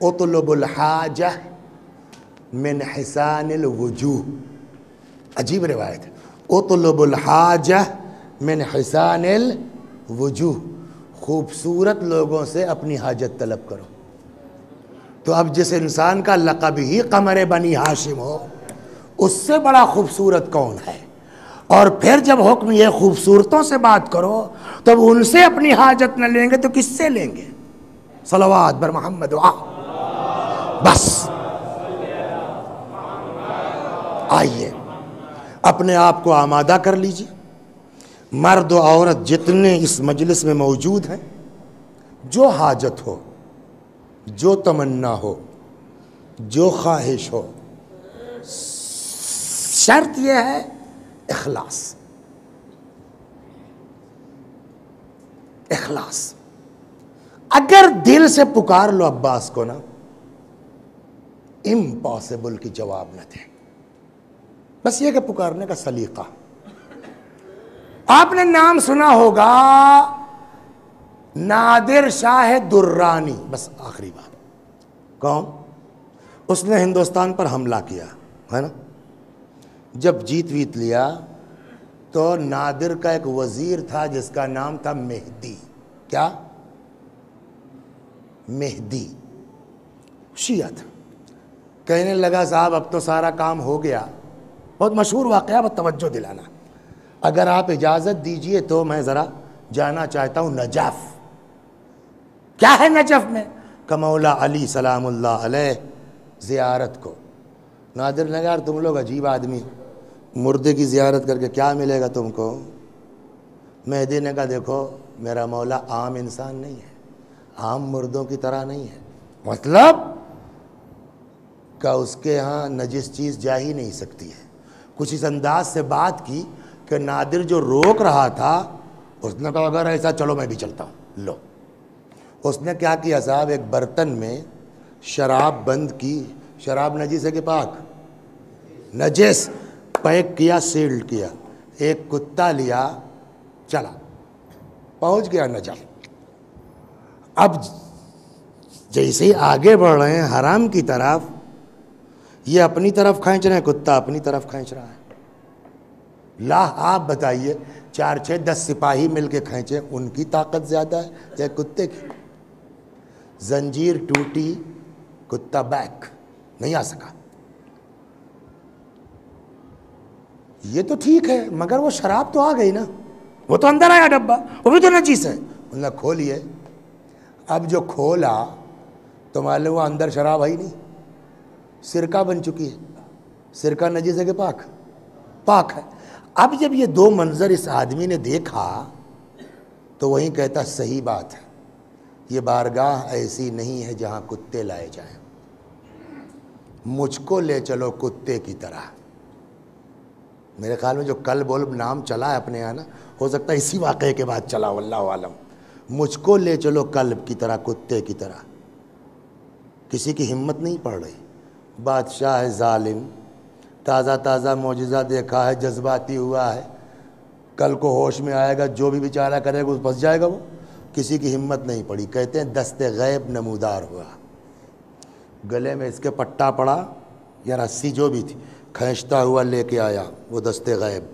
اطلب الحاجہ من حسان الوجوہ، عجیب روایت ہے، اطلب الحاجہ من حسان الوجوہ، خوبصورت لوگوں سے اپنی حاجت طلب کرو. تو اب جس انسان کا لقب ہی قمر بنی ہاشم ہو، اس سے بڑا خوبصورت کون ہے؟ اور پھر جب حکم یہ خوبصورتوں سے بات کرو تو اب ان سے اپنی حاجت نہ لیں گے تو کس سے لیں گے؟ صلوات بر محمد بس آئیے اپنے آپ کو آمادہ کر لیجئے. مرد و عورت جتنے اس مجلس میں موجود ہیں، جو حاجت ہو، جو تمنا ہو، جو خواہش ہو، شرط یہ ہے اخلاص. اخلاص. اگر دل سے پکار لو عباس کو نا، امپاسبل کی جواب نہ دے. بس یہ کہ پکارنے کا سلیقہ. آپ نے نام سنا ہوگا نادر شاہ درانی، بس آخری بات. کون؟ اس نے ہندوستان پر حملہ کیا ہے نا. جب جیت ویت لیا تو نادر کا ایک وزیر تھا جس کا نام تھا مہدی. کیا؟ مہدی. شیعہ تھا. کہنے لگا صاحب اب تو سارا کام ہو گیا. بہت مشہور واقعہ، بہت توجہ دلانا. اگر آپ اجازت دیجئے تو میں ذرا جانا چاہتا ہوں نجف. کیا ہے نجف میں؟ کہ مولا علی سلام اللہ علیہ زیارت کو. نادر نے کہا تم لوگ عجیب آدمی، مردے کی زیارت کر کے کیا ملے گا تم کو؟ مہدی نے کہا دیکھو میرا مولا عام انسان نہیں ہے، عام مردوں کی طرح نہیں ہے. مطلب کہ اس کے ہاں نجس چیز جا ہی نہیں سکتی ہے. کچھ اس انداز سے بات کی کہ نادر جو روک رہا تھا اس نے کہا اگر ایسا چلو میں بھی چلتا ہوں. لو اس نے کیا کیا صاحب، ایک برتن میں شراب بند کی. شراب نجس ہے کہ پاک؟ نجس. پیک کیا، سیلڈ کیا. ایک کتا لیا، چلا، پہنچ گیا نجف. اب جیسے ہی آگے بڑھ رہے ہیں حرام کی طرف، یہ اپنی طرف کھینچ رہے ہیں، کتا اپنی طرف کھینچ رہا ہے. لا آپ بتائیے 4 6 10 سپاہی مل کے کھینچے، ان کی طاقت زیادہ ہے یا کتے کی؟ زنجیر ٹوٹی، کتا بیک نہیں آ سکا. یہ تو ٹھیک ہے مگر وہ شراب تو آ گئی نا، وہ تو اندر آیا ڈبہ، وہ بھی تو نجیس ہے. انہوں نے کھولیے. اب جو کھولا تو معلوم وہ اندر شراب ہے ہی نہیں، سرکہ بن چکی ہے. سرکہ نجیس ہے کہ پاک؟ پاک ہے. اب جب یہ دو منظر اس آدمی نے دیکھا تو وہیں کہتا صحیح بات ہے، یہ بارگاہ ایسی نہیں ہے جہاں کتے لائے جائیں، مجھ کو لے چلو کتے کی طرح. میرے خیال میں جو کل بول نام چلا ہے اپنے یہاں نا، ہو سکتا ہے اسی واقعے کے بعد چلا، واللہ عالم. مجھ کو لے چلو کلب کی طرح، کتے کی طرح. کسی کی ہمت نہیں پڑ رہی. بادشاہ ہے ظالم، تازہ تازہ معجزہ دیکھا ہے، جذباتی ہوا ہے، کل کو ہوش میں آئے گا جو بھی بیچارہ کرے گا پھنس جائے گا. وہ کسی کی ہمت نہیں پڑی. کہتے ہیں دست غیب نمودار ہوا، گلے میں اس کے پٹا پڑا یا رسی جو بھی تھی، کھینچتا ہوا لے کے آیا وہ دست غیب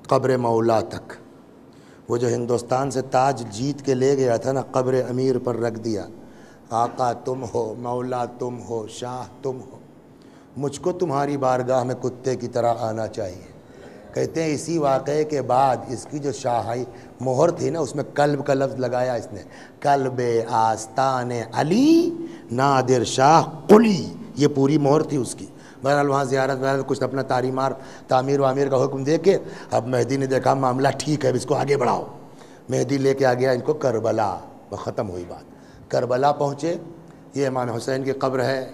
قبر مولا تک. وہ جو ہندوستان سے تاج جیت کے لے گیا تھا نا، قبر امیر پر رکھ دیا. آقا تم ہو، مولا تم ہو، شاہ تم ہو، مجھ کو تمہاری بارگاہ میں کتے کی طرح آنا چاہیے. کہتے ہیں اسی واقعے کے بعد اس کی جو شاہی مہر تھی نا، اس میں قلب کا لفظ لگایا اس نے، قلب آستان علی نادر شاہ قلی، یہ پوری مہر تھی اس کی۔ بہرحال وہاں زیارت کچھ اپنا تعمیر وامیر کا حکم دے کے اب مہدی نے دیکھا معاملہ ٹھیک ہے، اب اس کو آگے بڑھاؤ۔ مہدی لے کے آ گیا ان کو کربلا، وہ ختم ہوئی بات۔ کربلا پہنچے، یہ امام حسین کی قبر ہے،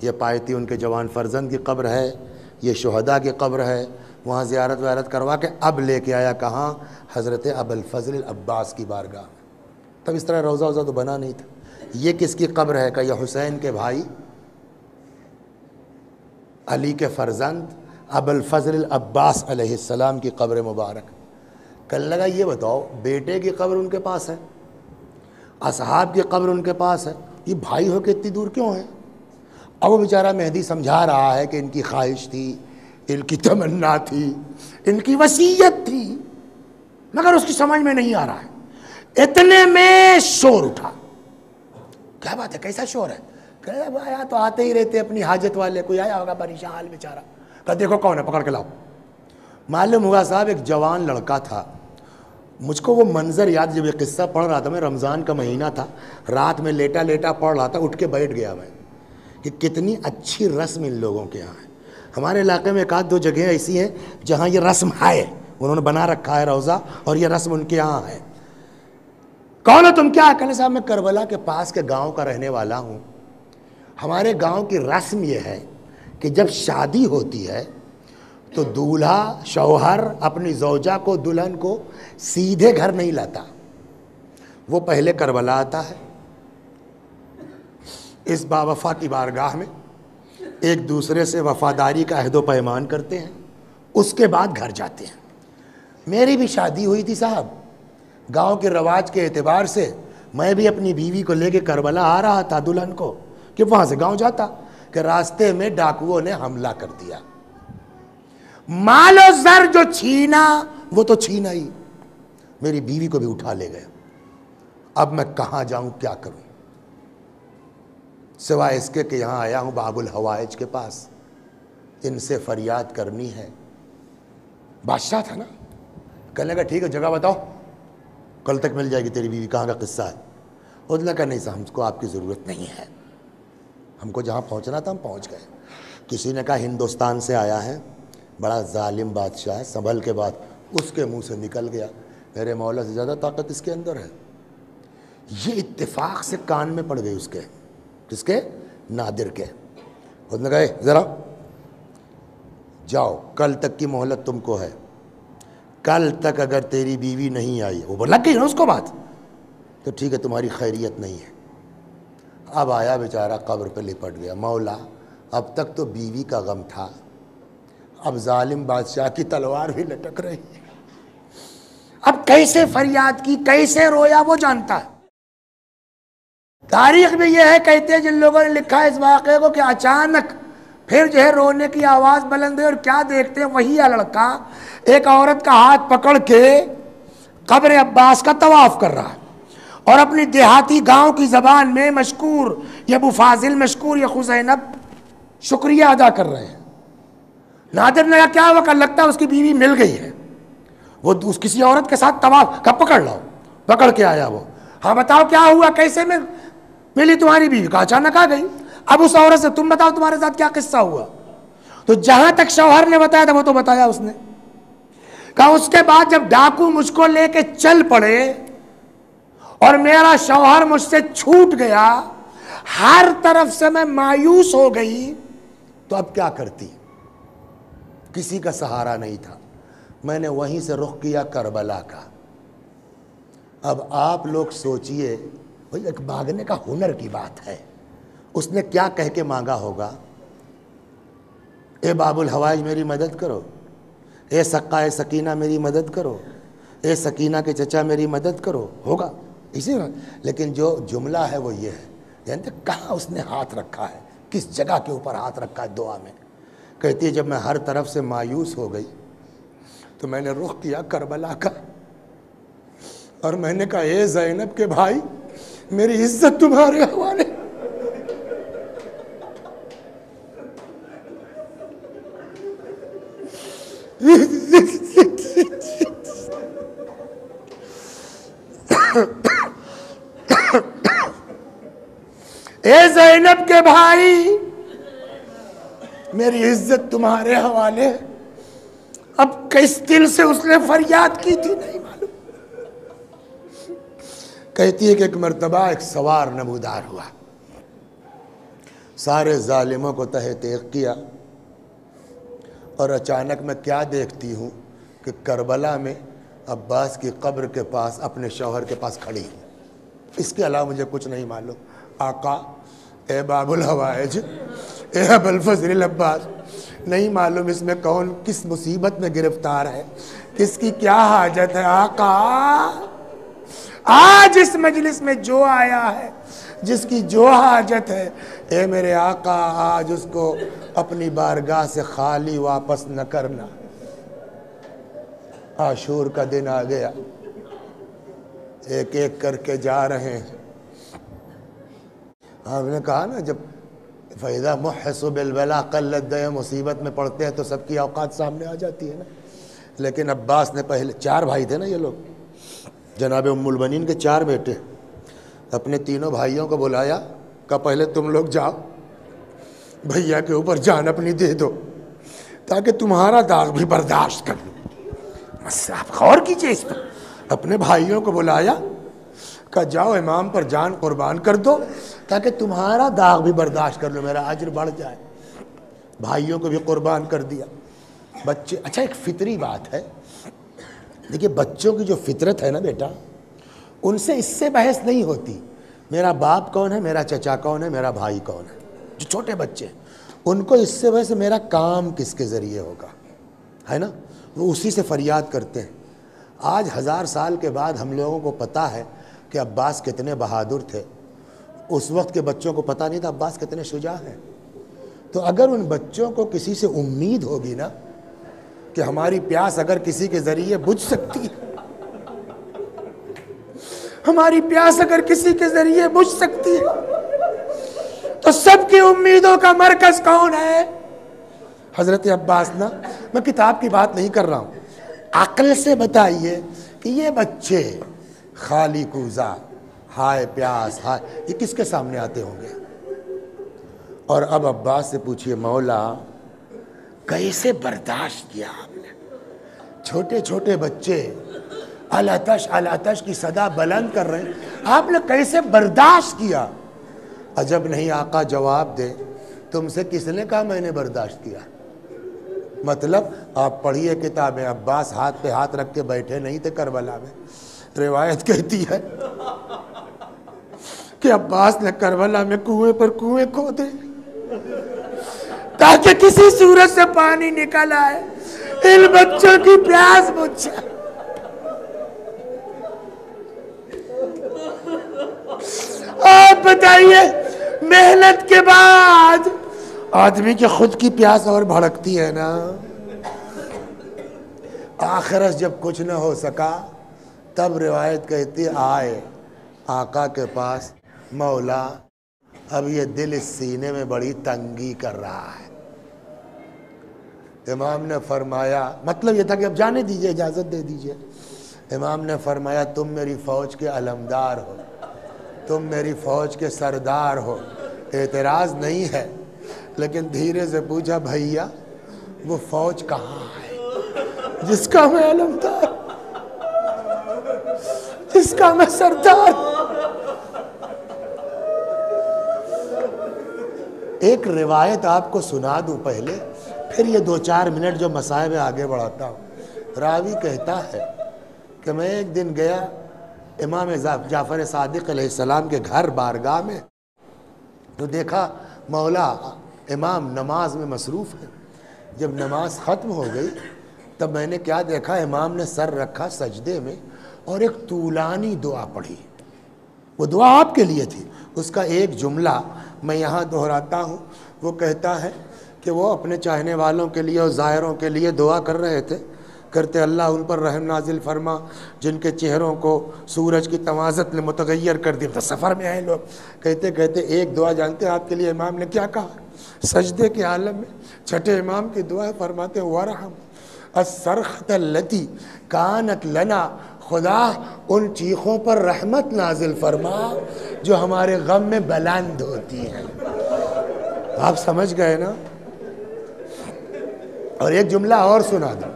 یہ پایتی ان کے جوان فرزند کی قبر ہے، یہ شہداء کی قبر ہے۔ وہاں زیارت کروا کے اب لے کے آیا کہاں؟ حضرت ابوالفضل العباس کی بارگاہ میں۔ تب اس طرح روضہ تو بنا نہیں تھا۔ یہ کس کی قبر ہے؟ کہ یہ حسین کے بھائی علی کے فرزند ابوالفضل العباس علیہ السلام کی قبر مبارک۔ کل لگا یہ بتاؤ، بیٹے کی قبر ان کے پاس ہے، اصحاب کی قبر ان کے پاس ہے، یہ بھائی ہو کے اتنی دور کیوں ہے؟ اب وہ بیچارہ مہدی سمجھا رہا ہے کہ ان کی خواہش تھی، ان کی تمنا تھی، ان کی وصیت تھی، مگر اس کی سمجھ میں نہیں آ رہا ہے۔ اتنے میں شور اٹھا۔ کیا بات ہے؟ کیسا شور ہے؟ کہ آیا تو آتے ہی رہتے اپنی حاجت والے، کوئی آیا ہوگا پریشان حال بیچارہ۔ کہ دیکھو کون ہے، پکڑ کے لاؤ۔ معلوم ہوا صاحب ایک جوان لڑکا تھا۔ مجھ کو وہ منظر یاد، جب یہ قصہ پڑھ رہا تھا، میں رمضان کا مہینہ تھا، رات میں لیٹا پڑھ رہا تھا، اٹھ کے بیٹھ گیا میں کہ کتنی اچھی رسم ان لوگوں کے یہاں ہے۔ ہمارے علاقے میں ایک آدھ دو جگہیں ایسی ہیں جہاں یہ رسم ہے، انہوں نے بنا رکھا ہے روضہ، اور یہ رسم ان کے یہاں ہے۔ کون ہو تم؟ کیا؟ کہنے صاحب میں کربلا کے پاس کے گاؤں کا رہنے والا ہوں۔ ہمارے گاؤں کی رسم یہ ہے کہ جب شادی ہوتی ہے تو دولہا شوہر اپنی زوجہ کو، دلہن کو سیدھے گھر نہیں لاتا، وہ پہلے کربلا آتا ہے، اس باوفا کی بارگاہ میں ایک دوسرے سے وفاداری کا عہد و پیمان کرتے ہیں، اس کے بعد گھر جاتے ہیں۔ میری بھی شادی ہوئی تھی صاحب، گاؤں کے رواج کے اعتبار سے میں بھی اپنی بیوی کو لے کے کربلا آ رہا تھا دلہن کو، کہ وہاں سے گاؤں جاتا، کہ راستے میں ڈاکوؤں نے حملہ کر دیا، مال و زر جو چھینا وہ تو چھینا ہی، میری بیوی کو بھی اٹھا لے گئے۔ اب میں کہاں جاؤں، کیا کروں، سوائے اس کے کہ یہاں آیا ہوں باب الحوائج کے پاس، ان سے فریاد کرنی ہے۔ بادشاہ تھا نا، کہنے لگا ٹھیک ہے جگہ بتاؤ، کل تک مل جائے گی تیری بیوی، کہاں کا قصہ ہے؟ اس نے کہا نہیں صاحب، ہم کو آپ کی ضرورت نہیں ہے، ہم کو جہاں پہنچنا تھا ہم پہنچ گئے۔ کسی نے کہا ہندوستان سے آیا ہے، بڑا ظالم بادشاہ ہے، سنبھل کے بعد اس کے منہ سے نکل گیا میرے مولا سے زیادہ طاقت اس کے اندر ہے۔ یہ اتفاق سے کان میں پڑ گئی اس کے، کس کے؟ نادر کے۔ اس نے کہا ذرا جاؤ، کل تک کی مہلت تم کو ہے، کل تک اگر تیری بیوی نہیں آئی، وہ لگ گئی نا اس کو بات، تو ٹھیک ہے تمہاری خیریت نہیں ہے۔ اب آیا بیچارہ قبر پہ لپٹ گیا، مولا اب تک تو بیوی کا غم تھا، اب ظالم بادشاہ کی تلوار بھی لٹک رہی ہے، اب کیسے فریاد کی، کیسے رویا وہ جانتا ہے۔ تاریخ میں یہ ہے، کہتے ہیں جن لوگوں نے لکھا ہے اس واقعے کو، کہ اچانک پھر جو ہے رونے کی آواز بلند ہوئی، اور کیا دیکھتے ہیں وہی لڑکا ایک عورت کا ہاتھ پکڑ کے قبر عباس کا طواف کر رہا ہے، اور اپنی دیہاتی گاؤں کی زبان میں مشکور یا ابو فاضل مشکور یا خزینب شکریہ ادا کر رہے ہیں۔ نادر نے کہا کیا ہوا؟ کہ لگتا ہے اس کی بیوی مل گئی ہے، وہ کسی عورت کے ساتھ طواف کا، پکڑ لاؤ، پکڑ کے آیا وہ۔ ہاں بتاؤ کیا ہوا، کیسے میں ملی تمہاری بیوی؟ کا اچانک آ گئی۔ اب اس عورت سے تم بتاؤ تمہارے ساتھ کیا قصہ ہوا؟ تو جہاں تک شوہر نے بتایا تھا وہ تو بتایا اس نے۔ کہا اس کے بعد جب ڈاکو مجھ کو لے کے چل پڑے اور میرا شوہر مجھ سے چھوٹ گیا، ہر طرف سے میں مایوس ہو گئی، تو اب کیا کرتی؟ کسی کا سہارا نہیں تھا، میں نے وہیں سے رخ کیا کربلا کا۔ اب آپ لوگ سوچئے، بھئی ایک مانگنے کا ہنر کی بات ہے، اس نے کیا کہہ کے مانگا ہوگا؟ اے باب الحوائج میری مدد کرو، اے سقائے سکینہ میری مدد کرو، اے سکینہ کے چچا میری مدد کرو، ہوگا اسی میں۔ لیکن جو جملہ ہے وہ یہ ہے، یعنی کہاں اس نے ہاتھ رکھا ہے، کس جگہ کے اوپر ہاتھ رکھا ہے دعا میں؟ کہتی ہے جب میں ہر طرف سے مایوس ہو گئی تو میں نے رخ کیا کربلا کا، اور میں نے کہا اے زینب کے بھائی میری عزت تمہارے حوالے۔ اے زینب کے بھائی میری عزت تمہارے حوالے ہے۔ اب کس دل سے اس نے فریاد کی تھی نہیں معلوم۔ کہتی ہے کہ ایک مرتبہ ایک سوار نمودار ہوا، سارے ظالموں کو تہہ تیغ کیا، اور اچانک میں کیا دیکھتی ہوں کہ کربلا میں عباس کی قبر کے پاس اپنے شوہر کے پاس کھڑی ہوں، اس کے علاوہ مجھے کچھ نہیں معلوم۔ آقا اے باب الحوائج، اے ابو الفضل العباس، نہیں معلوم اس میں کون کس مصیبت میں گرفتار ہے، کس کی کیا حاجت ہے۔ آقا آج اس مجلس میں جو آیا ہے، جس کی جو حاجت ہے، اے میرے آقا آج اس کو اپنی بارگاہ سے خالی واپس نہ کرنا۔ عاشور کا دن آ گیا، ایک ایک کر کے جا رہے ہیں۔ آپ نے کہا نا جب فَإِذَا مُحِّسُ بِالْبَلَا قَلَّتْ دَيَ، مصیبت میں پڑتے ہیں تو سب کی اوقات سامنے آ جاتی ہے نا۔ لیکن عباس نے پہلے، 4 بھائی تھے نا یہ لوگ، جناب ام البنین کے 4 بیٹے، اپنے تینوں بھائیوں کو بلایا، کہا پہلے تم لوگ جاؤ، بھیا کے اوپر جان اپنی دے دو تاکہ تمہارا داغ بھی برداشت کر لو۔ بس آپ غور کیجئے اس پر، اپنے بھائیوں کو بلایا، کہا جاؤ امام پر جان قربان کر دو تاکہ تمہارا داغ بھی برداشت کر لو، میرا اجر بڑھ جائے۔ بھائیوں کو بھی قربان کر دیا۔ بچے، اچھا ایک فطری بات ہے، دیکھیے بچوں کی جو فطرت ہے نا بیٹا، ان سے اس سے بحث نہیں ہوتی میرا باپ کون ہے، میرا چچا کون ہے، میرا بھائی کون ہے۔ جو چھوٹے بچے ہیں ان کو اس سے بحث میرا کام کس کے ذریعے ہوگا، ہے نا، وہ اسی سے فریاد کرتے ہیں۔ آج 1000 سال کے بعد ہم لوگوں کو پتہ ہے کہ عباس کتنے بہادر تھے، اس وقت کے بچوں کو پتہ نہیں تھا عباس کتنے شجاع ہیں۔ تو اگر ان بچوں کو کسی سے امید ہوگی نا کہ ہماری پیاس اگر کسی کے ذریعے بجھ سکتی ہے، ہماری پیاس اگر کسی کے ذریعے بجھ سکتی ہے، تو سب کی امیدوں کا مرکز کون ہے؟ حضرت عباس نا، میں کتاب کی بات نہیں کر رہا ہوں، عقل سے بتائیے کہ یہ بچے خالی کوزہ، ہائے پیاس، ہائے، یہ کس کے سامنے آتے ہوں گے؟ اور اب عباس سے پوچھئے مولا کیسے برداشت کیا آپ نے؟ چھوٹے چھوٹے بچے العطش العطش کی صدا بلند کر رہے ہیں، آپ نے کیسے برداشت کیا؟ عجب نہیں آقا جواب دے، تم سے کس نے کہا میں نے برداشت کیا؟ مطلب آپ پڑھیے کتابیں، عباس ہاتھ پہ ہاتھ رکھ کے بیٹھے نہیں تھے کربلا میں۔ روایت کہتی ہے کہ عباس نے کربلا میں کنویں پر کنویں کھودے تاکہ کسی صورت سے پانی نکل آئے، ان بچوں کی پیاس بجھ جائے۔ آپ بتائیے محنت کے بعد آدمی کی خود کی پیاس اور بھڑکتی ہے نا۔ آخرش جب کچھ نہ ہو سکا تب روایت کہتی آئے آقا کے پاس، مولا اب یہ دل اس سینے میں بڑی تنگی کر رہا ہے۔ امام نے فرمایا، مطلب یہ تھا کہ اب جانے دیجئے، اجازت دے دیجئے۔ امام نے فرمایا تم میری فوج کے علمدار ہو، تم میری فوج کے سردار ہو، اعتراض نہیں ہے، لیکن دھیرے سے پوچھا بھیا وہ فوج کہاں ہے جس کا میں علمدار، جس کا میں سردار؟ ایک روایت آپ کو سنا دوں پہلے، پھر یہ 2-4 منٹ جو مسائل میں آگے بڑھاتا ہوں۔ راوی کہتا ہے کہ میں ایک دن گیا امام جعفر صادق علیہ السلام کے گھر بارگاہ میں، تو دیکھا مولا امام نماز میں مصروف ہے۔ جب نماز ختم ہو گئی تب میں نے کیا دیکھا، امام نے سر رکھا سجدے میں اور ایک طولانی دعا پڑھی۔ وہ دعا آپ کے لیے تھی، اس کا ایک جملہ میں یہاں دہراتا ہوں۔ وہ کہتا ہے کہ وہ اپنے چاہنے والوں کے لیے اور زائروں کے لیے دعا کر رہے تھے، کرتے اللہ ان پر رحم نازل فرما جن کے چہروں کو سورج کی توازت نے متغیر کر دیا۔ تو سفر میں آئے لوگ، کہتے کہتے ایک دعا جانتے ہیں آپ کے لیے امام نے کیا کہا؟ سجدے کے عالم میں چھٹے امام کی دعا فرماتے ہیں وَرَحَمْ الصَّرْخَةَ الَّتِي كَانَتْ لَنَا خدا ان چیخوں پر رحمت نازل فرما جو ہمارے غم میں بلند ہوتی ہیں۔ آپ سمجھ گئے نا؟ اور ایک جملہ اور سنا دوں،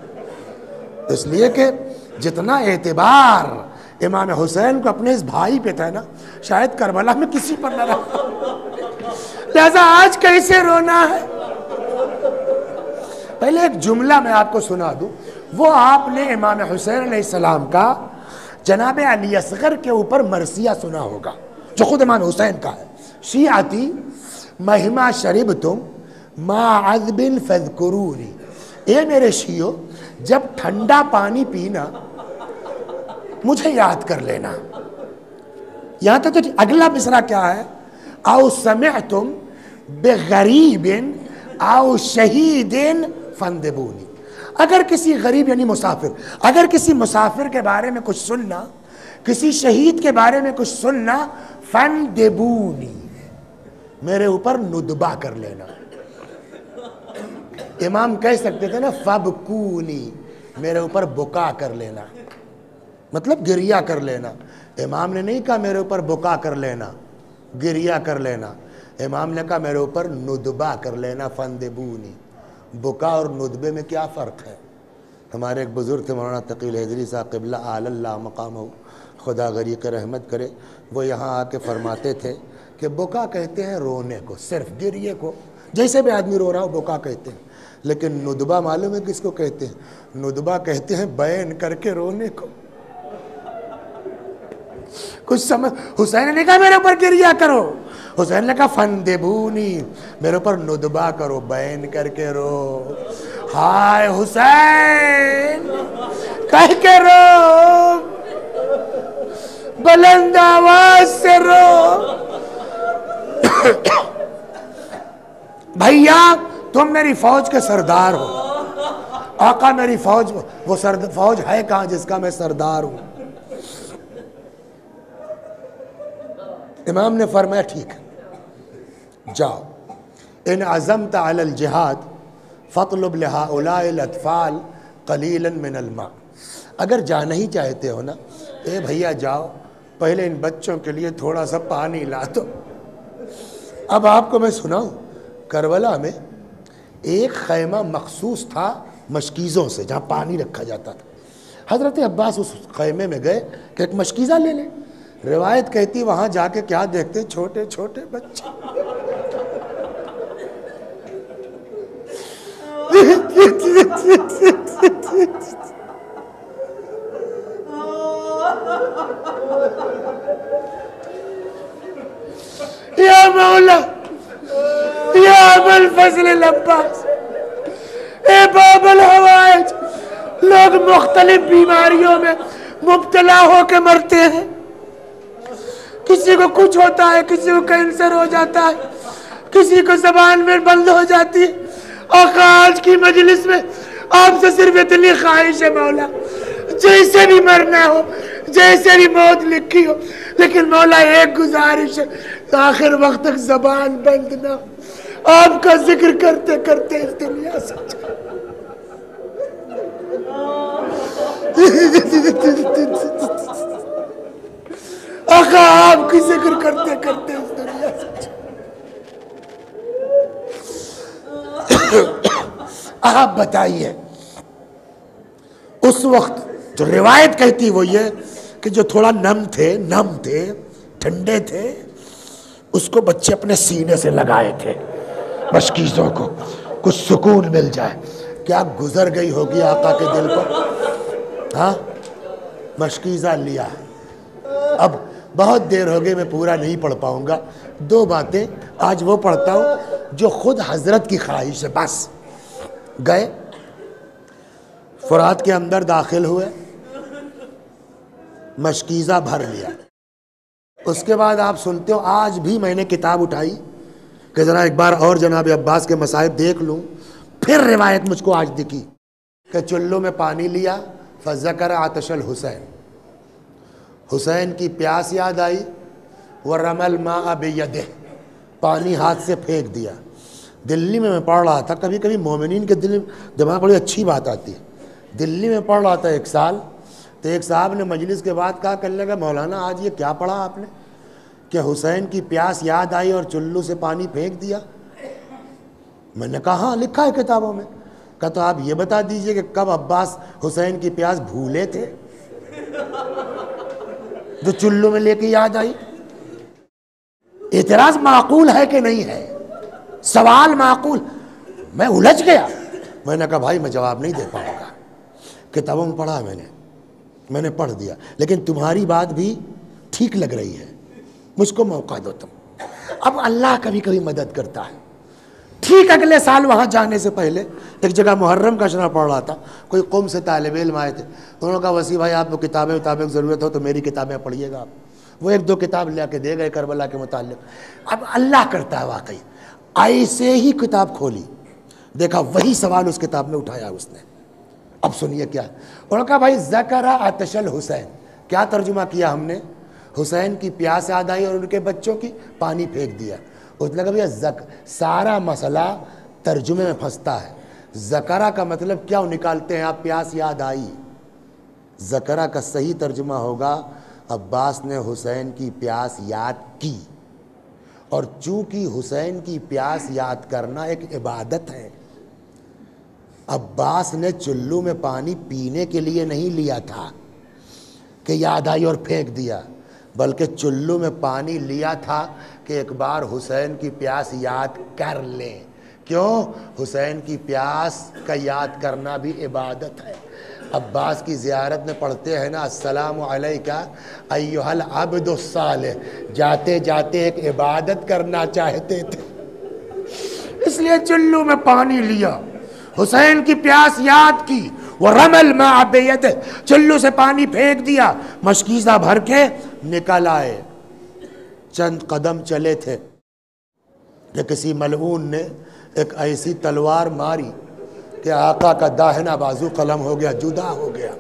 اس لیے کہ جتنا اعتبار امام حسین کو اپنے اس بھائی پہ تھا نا، شاید کربلا میں کسی پر نہ رہا، لہذا آج کیسے رونا ہے۔ پہلے ایک جملہ میں آپ کو سنا دوں، وہ آپ نے امام حسین علیہ السلام کا جناب علی اصغر کے اوپر مرثیہ سنا ہوگا، جو خود امام حسین کا ہے۔ شیعتی مہما شربتم ما عذب فاذکرونی، اے میرے شیعو جب ٹھنڈا پانی پینا مجھے یاد کر لینا۔ یہاں تک تو اگلا مصرع کیا ہے؟ او سمعتم بغریب او شہید فاندبونی، اگر کسی غریب یعنی مسافر، اگر کسی مسافر کے بارے میں کچھ سننا، کسی شہید کے بارے میں کچھ سننا، فاندبونی، میرے اوپر ندبہ کر لینا۔ امام کہہ سکتے تھے نا فبکونی، میرے اوپر بکا کر لینا، مطلب گریہ کر لینا۔ امام نے نہیں کہا میرے اوپر بکا کر لینا، گریہ کر لینا، امام نے کہا میرے اوپر ندبہ کر لینا، فاندبونی۔ بکا اور ندبے میں کیا فرق ہے؟ ہمارے ایک بزرگ تھے مولانا تقی الحیدری صاحب قبلہ اعلی اللہ مقامہ، خدا غریق رحمت کرے، وہ یہاں آ کے فرماتے تھے کہ بکا کہتے ہیں رونے کو، صرف گریے کو، جیسے بھی آدمی رو رہا ہو بکا کہتے ہیں، لیکن ندبہ معلوم ہے کس کو کہتے ہیں؟ ندبہ کہتے ہیں بیان کر کے رونے کو۔ کچھ سمجھ، حسین نے کہا میرے اوپر گریہ کرو، حسین نے کہا فندبونی، میرے اوپر ندبہ کرو، بیان کر کے رو، ہائے حسین کہہ کے رو، بلند آواز سے رو۔ بھیا تم میری فوج کے سردار ہو، آقا میری فوج، وہ فوج ہے کہاں جس کا میں سردار ہوں؟ امام نے فرمایا ٹھیک ہے، جاؤ، ان عزمت علی الجہاد فاطلب لہؤلاء الاطفال قلیلا من الماء، اگر جانا ہی چاہتے ہو نا، اے بھیا جاؤ، پہلے ان بچوں کے لیے تھوڑا سا پانی لا دو۔ اب آپ کو میں سناؤں، کربلا میں ایک خیمہ مخصوص تھا مشکیزوں سے، جہاں پانی رکھا جاتا تھا۔ حضرت عباس اس خیمے میں گئے کہ ایک مشکیزہ لے لیں۔ روایت کہتی وہاں جا کے کیا دیکھتے؟ چھوٹے چھوٹے بچے، یا مولا یا ابا الفضل العباس، اے باب الحوائج، لوگ مختلف بیماریوں میں مبتلا ہو کے مرتے ہیں، کسی کو کچھ ہوتا ہے، کسی کو کینسر ہو جاتا ہے، کسی کو زبان میں بند ہو جاتی ہے۔ آقا آج کی مجلس میں آپ سے صرف اتنی خواہش ہے مولا، جیسے بھی مرنا ہو، جیسے بھی موت لکھی ہو، لیکن مولا ایک گزارش ہے، آخر وقت تک زبان بند نہ ہو، آپ کا ذکر کرتے کرتے اس دنیا سے آقا آپ کی ذکر کرتے کرتے اس دنیا سے۔ آپ بتائیے اس وقت جو روایت کہتی وہ یہ کہ جو تھوڑا نم تھے ٹھنڈے تھے، اس کو بچے اپنے سینے سے لگائے تھے مشکیزوں کو، کچھ سکون مل جائے۔ کیا گزر گئی ہوگی آقا کے دل پر؟ ہاں، مشکیزہ لیا۔ اب بہت دیر ہو گئی، میں پورا نہیں پڑھ پاؤں گا، دو باتیں آج وہ پڑھتا ہوں جو خود حضرت کی خواہش ہے۔ بس گئے، فرات کے اندر داخل ہوئے، مشکیزہ بھر لیا۔ اس کے بعد آپ سنتے ہو، آج بھی میں نے کتاب اٹھائی کہ ذرا ایک بار اور جناب عباس کے مصائب دیکھ لوں، پھر روایت مجھ کو آج دکھی کہ چلو میں پانی لیا، فذکر عطش الحسین، حسین کی پیاس یاد آئی، ورمی الماء بیدہ، پانی ہاتھ سے پھینک دیا۔ دلی میں پڑھ رہا تھا، کبھی کبھی مومنین کے دل میں دماغ بڑی اچھی بات آتی ہے۔ دلی میں پڑھ رہا تھا ایک سال، تو ایک صاحب نے مجلس کے بعد کہا، کرنے لگا مولانا آج یہ کیا پڑھا آپ نے کہ حسین کی پیاس یاد آئی اور چلو سے پانی پھینک دیا؟ میں نے کہا ہاں لکھا ہے کتابوں میں۔ کہا تو آپ یہ بتا دیجئے کہ کب عباس حسین کی پیاس بھولے تھے جو چلو میں لے کے یاد آئی؟ اعتراض معقول ہے کہ نہیں ہے؟ سوال معقول؟ میں الجھ گیا، میں نے کہا بھائی میں جواب نہیں دے پاؤں گا، کتابوں میں پڑھا میں نے پڑھ دیا، لیکن تمہاری بات بھی ٹھیک لگ رہی ہے، مجھ کو موقع دو تم۔ اب اللہ کبھی کبھی مدد کرتا ہے۔ ٹھیک اگلے سال وہاں جانے سے پہلے ایک جگہ محرم کا شرح پڑھ رہا تھا، کوئی قوم سے طالب علم آئے تھے، انہوں نے کہا وسیع بھائی آپ کو کتابیں ضرورت ہو تو میری کتابیں پڑھیے گا آپ۔ وہ ایک دو کتاب لے کے دے گئے کربلا کے متعلق۔ اب اللہ کرتا ہے واقعی، ایسے ہی کتاب کھولی، دیکھا وہی سوال اس کتاب میں اٹھایا اس نے۔ اب سنیے کیا انہوں نے کہا، بھائی ذکر عطش الحسین، کیا ترجمہ کیا ہم نے؟ حسین کی پیاس یاد آئی اور ان کے بچوں کی، پانی پھینک دیا۔ اس نے کہا بھیا سارا مسئلہ ترجمے میں پھنستا ہے۔ ذکرہ کا مطلب کیا نکالتے ہیں آپ؟ پیاس یاد آئی۔ ذکرہ کا صحیح ترجمہ ہوگا عباس نے حسین کی پیاس یاد کی، اور چونکہ حسین کی پیاس یاد کرنا ایک عبادت ہے، عباس نے چلو میں پانی پینے کے لیے نہیں لیا تھا کہ یاد آئی اور پھینک دیا، بلکہ چلو میں پانی لیا تھا کہ ایک بار حسین کی پیاس یاد کر لیں۔ کیوں؟ حسین کی پیاس کا یاد کرنا بھی عبادت ہے۔ عباس کی زیارت میں پڑھتے ہیں نا، السلام علیکہ ایھا العبد الصالح، جاتے جاتے ایک عبادت کرنا چاہتے تھے، اس لیے چلو میں پانی لیا، حسین کی پیاس یاد کی، وَرَمَى الْمَاءَ بِيَدِهِ، چلو سے پانی پھینک دیا، مشکیزہ بھر کے نکل آئے۔ چند قدم چلے تھے کہ کسی ملعون نے ایک ایسی تلوار ماری کہ آقا کا داہنا بازو قلم ہو گیا، جدا ہو گیا۔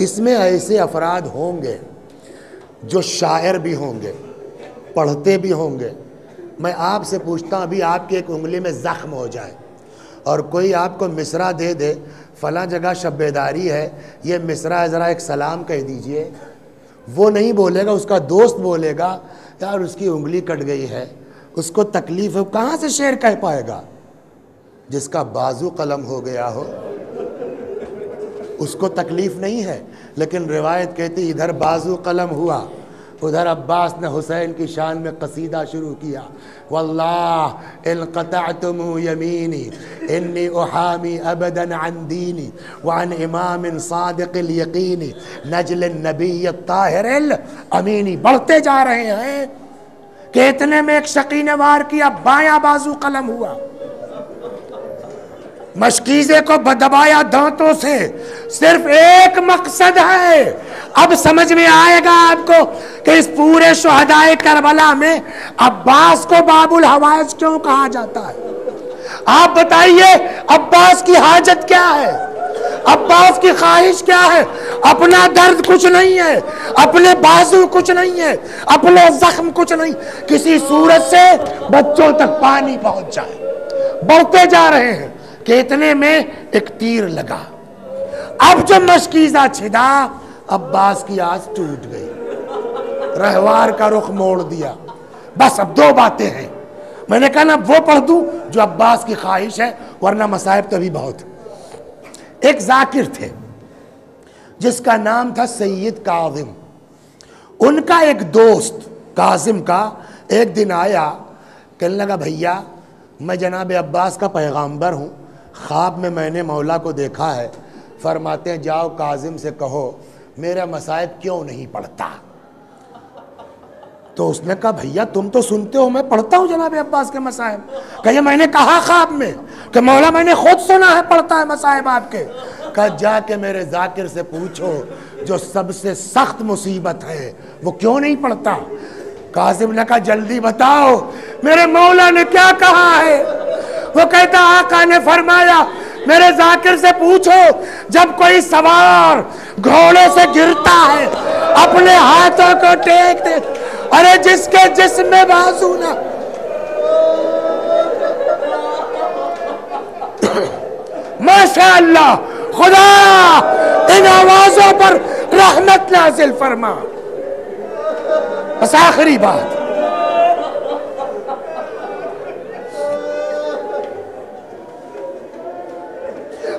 اس میں ایسے افراد ہوں گے جو شاعر بھی ہوں گے، پڑھتے بھی ہوں گے۔ میں آپ سے پوچھتا ہوں، ابھی آپ کی ایک انگلی میں زخم ہو جائے اور کوئی آپ کو مصرع دے دے، فلاں جگہ شب بیداری ہے، یہ مصرع ہے ذرا ایک سلام کہہ دیجئے، وہ نہیں بولے گا، اس کا دوست بولے گا یار اس کی انگلی کٹ گئی ہے، اس کو تکلیف ہے، کہاں سے شعر کہہ پائے گا؟ جس کا بازو قلم ہو گیا ہو اس کو تکلیف نہیں ہے۔ لیکن روایت کہتی ادھر بازو قلم ہوا، ادھر عباس نے حسین کی شان میں قصیدہ شروع کیا، واللہ ان قطعتم یمینی انی احامی ابدا عن دینی وعن امام صادق الیقین نجل النبی الطاہر الامینی۔ بڑھتے جا رہے ہیں کہ اتنے میں ایک شقی نے وار کیا، بایاں بازو قلم ہوا، مشکیزے کو دبایا دانتوں سے۔ صرف ایک مقصد ہے، اب سمجھ میں آئے گا آپ کو کہ اس پورے شہدائے کربلا میں عباس کو باب الحوائج کیوں کہا جاتا ہے۔ آپ بتائیے عباس کی حاجت کیا ہے، عباس کی خواہش کیا ہے؟ اپنا درد کچھ نہیں ہے، اپنے بازو کچھ نہیں ہے، اپنے زخم کچھ نہیں، کسی صورت سے بچوں تک پانی پہنچ جائے۔ بڑھتے جا رہے ہیں کہ اتنے میں ایک تیر لگا۔ اب جب مشکیزہ چھدا، عباس کی آس ٹوٹ گئی، رہوار کا رخ موڑ دیا۔ بس اب دو باتیں ہیں، میں نے کہا نا وہ پڑھ دوں جو عباس کی خواہش ہے، ورنہ مصائب تو بھی بہت۔ ایک ذاکر تھے جس کا نام تھا سید کاظم، ان کا ایک دوست کاظم کا ایک دن آیا، کہنے لگا بھیا میں جناب عباس کا پیغامبر ہوں، خواب میں نے مولا کو دیکھا ہے، فرماتے ہیں جاؤ کاظم سے کہو میرا مصائب کیوں نہیں پڑھتا۔ تو اس نے کہا بھیا تم تو سنتے ہو، میں پڑھتا ہوں جناب عباس کے مصائب۔ کہا میں نے کہا خواب میں کہ مولا میں نے خود سنا ہے پڑھتا ہے مصائب آپ کے۔ کہا جا کے میرے ذاکر سے پوچھو جو سب سے سخت مصیبت ہے وہ کیوں نہیں پڑھتا۔ کاظم نے کہا جلدی بتاؤ میرے مولا نے کیا کہا ہے۔ وہ کہتا آقا نے فرمایا میرے ذاکر سے پوچھو جب کوئی سوار گھوڑے سے گرتا ہے اپنے ہاتھوں کو ٹیک دے، ارے جس کے جسم میں بازو نہ، ماشاءاللہ خدا ان آوازوں پر رحمت نازل فرما. بس آخری بات،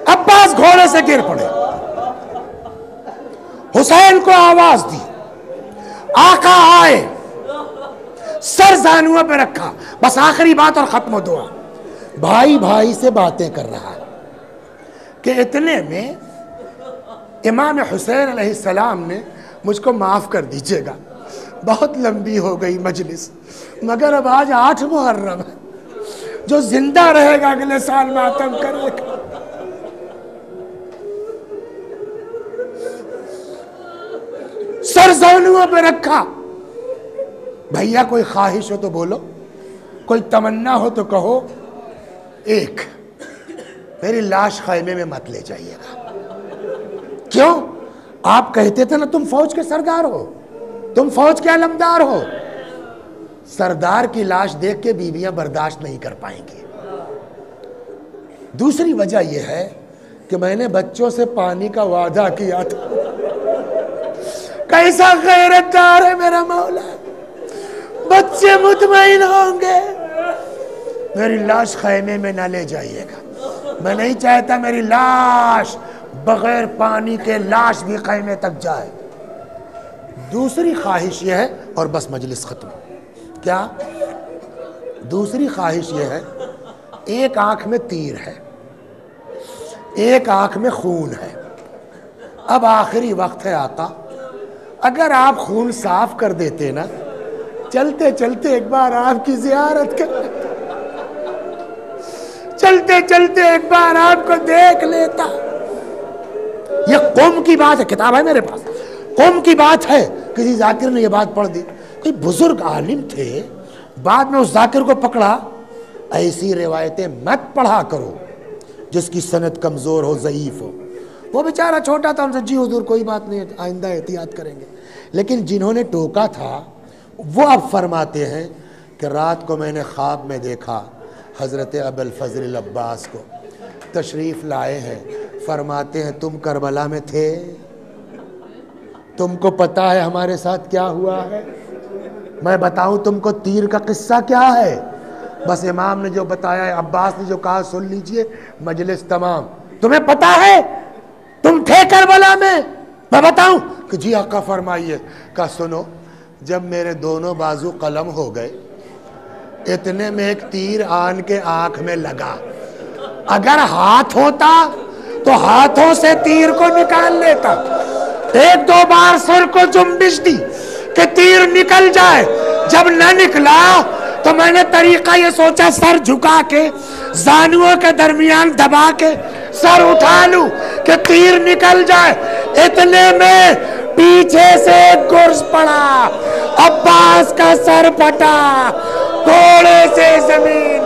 عباس گھوڑے سے گر پڑے، حسین کو آواز دی، آقا آئے، سر زانووں پہ رکھا. بس آخری بات اور ختم دعا. بھائی بھائی سے باتیں کر رہا ہے کہ اتنے میں امام حسین علیہ السلام نے مجھ کو معاف کر دیجئے گا، بہت لمبی ہو گئی مجلس، مگر اب آج 8 محرم ہے، جو زندہ رہے گا اگلے سال ماتم کرے گا. سر زانووں پہ رکھا. بھیا کوئی خواہش ہو تو بولو، کوئی تمنا ہو تو کہو. ایک، میری لاش خیمے میں مت لے جائیے گا. کیوں؟ آپ کہتے تھے نا تم فوج کے سردار ہو، تم فوج کے علمدار ہو. سردار کی لاش دیکھ کے بیویاں برداشت نہیں کر پائیں گی. دوسری وجہ یہ ہے کہ میں نے بچوں سے پانی کا وعدہ کیا تھا. کیسا غیرت دار ہے میرا مولا، بچے مطمئن ہوں گے. میری لاش خیمے میں نہ لے جائیے گا، میں نہیں چاہتا میری لاش بغیر پانی کے لاش بھی خیمے تک جائے. دوسری خواہش یہ ہے، اور بس مجلس ختم. کیا؟ دوسری خواہش یہ ہے، ایک آنکھ میں تیر ہے، ایک آنکھ میں خون ہے. اب آخری وقت ہے آقا، اگر آپ خون صاف کر دیتے نا، چلتے چلتے ایک بار آپ کی زیارت کر، چلتے چلتے ایک بار آپ کو دیکھ لیتا. یہ قوم کی بات ہے، کتاب ہے میرے پاس، قوم کی بات ہے. کسی ذاکر نے یہ بات پڑھ دی، کوئی بزرگ عالم تھے، بعد میں اس ذاکر کو پکڑا. ایسی روایتیں مت پڑھا کرو جس کی سند کمزور ہو، ضعیف ہو. وہ بیچارہ چھوٹا تھا، ان سے جی حضور کوئی بات نہیں، آئندہ احتیاط کریں گے. لیکن جنہوں نے ٹوکا تھا وہ اب فرماتے ہیں کہ رات کو میں نے خواب میں دیکھا حضرت ابوالفضل العباس کو تشریف لائے ہیں. فرماتے ہیں تم کربلا میں تھے، تم کو پتہ ہے ہمارے ساتھ کیا ہوا ہے؟ میں بتاؤں تم کو تیر کا قصہ کیا ہے؟ بس امام نے جو بتایا ہے، عباس نے جو کہا سن لیجئے، مجلس تمام. تمہیں پتہ ہے تم تھے کربلا میں؟ میں بتاؤں کہ جی آقا فرمائیے. کہا سنو، جب میرے دونوں بازو قلم ہو گئے، اتنے میں ایک تیر آن کے آنکھ میں لگا. اگر ہاتھ ہوتا تو ہاتھوں سے تیر کو نکال لیتا. ایک دو بار سر کو جنبش دی کہ تیر نکل جائے. جب نہ نکلا تو میں نے طریقہ یہ سوچا، سر جھکا کے زانووں کے درمیان دبا کے سر اٹھا لوں کہ تیر نکل جائے. اتنے میں پیچھے سے ایک گرز پڑا، عباس کا سر پھٹا، گھوڑے سے زمین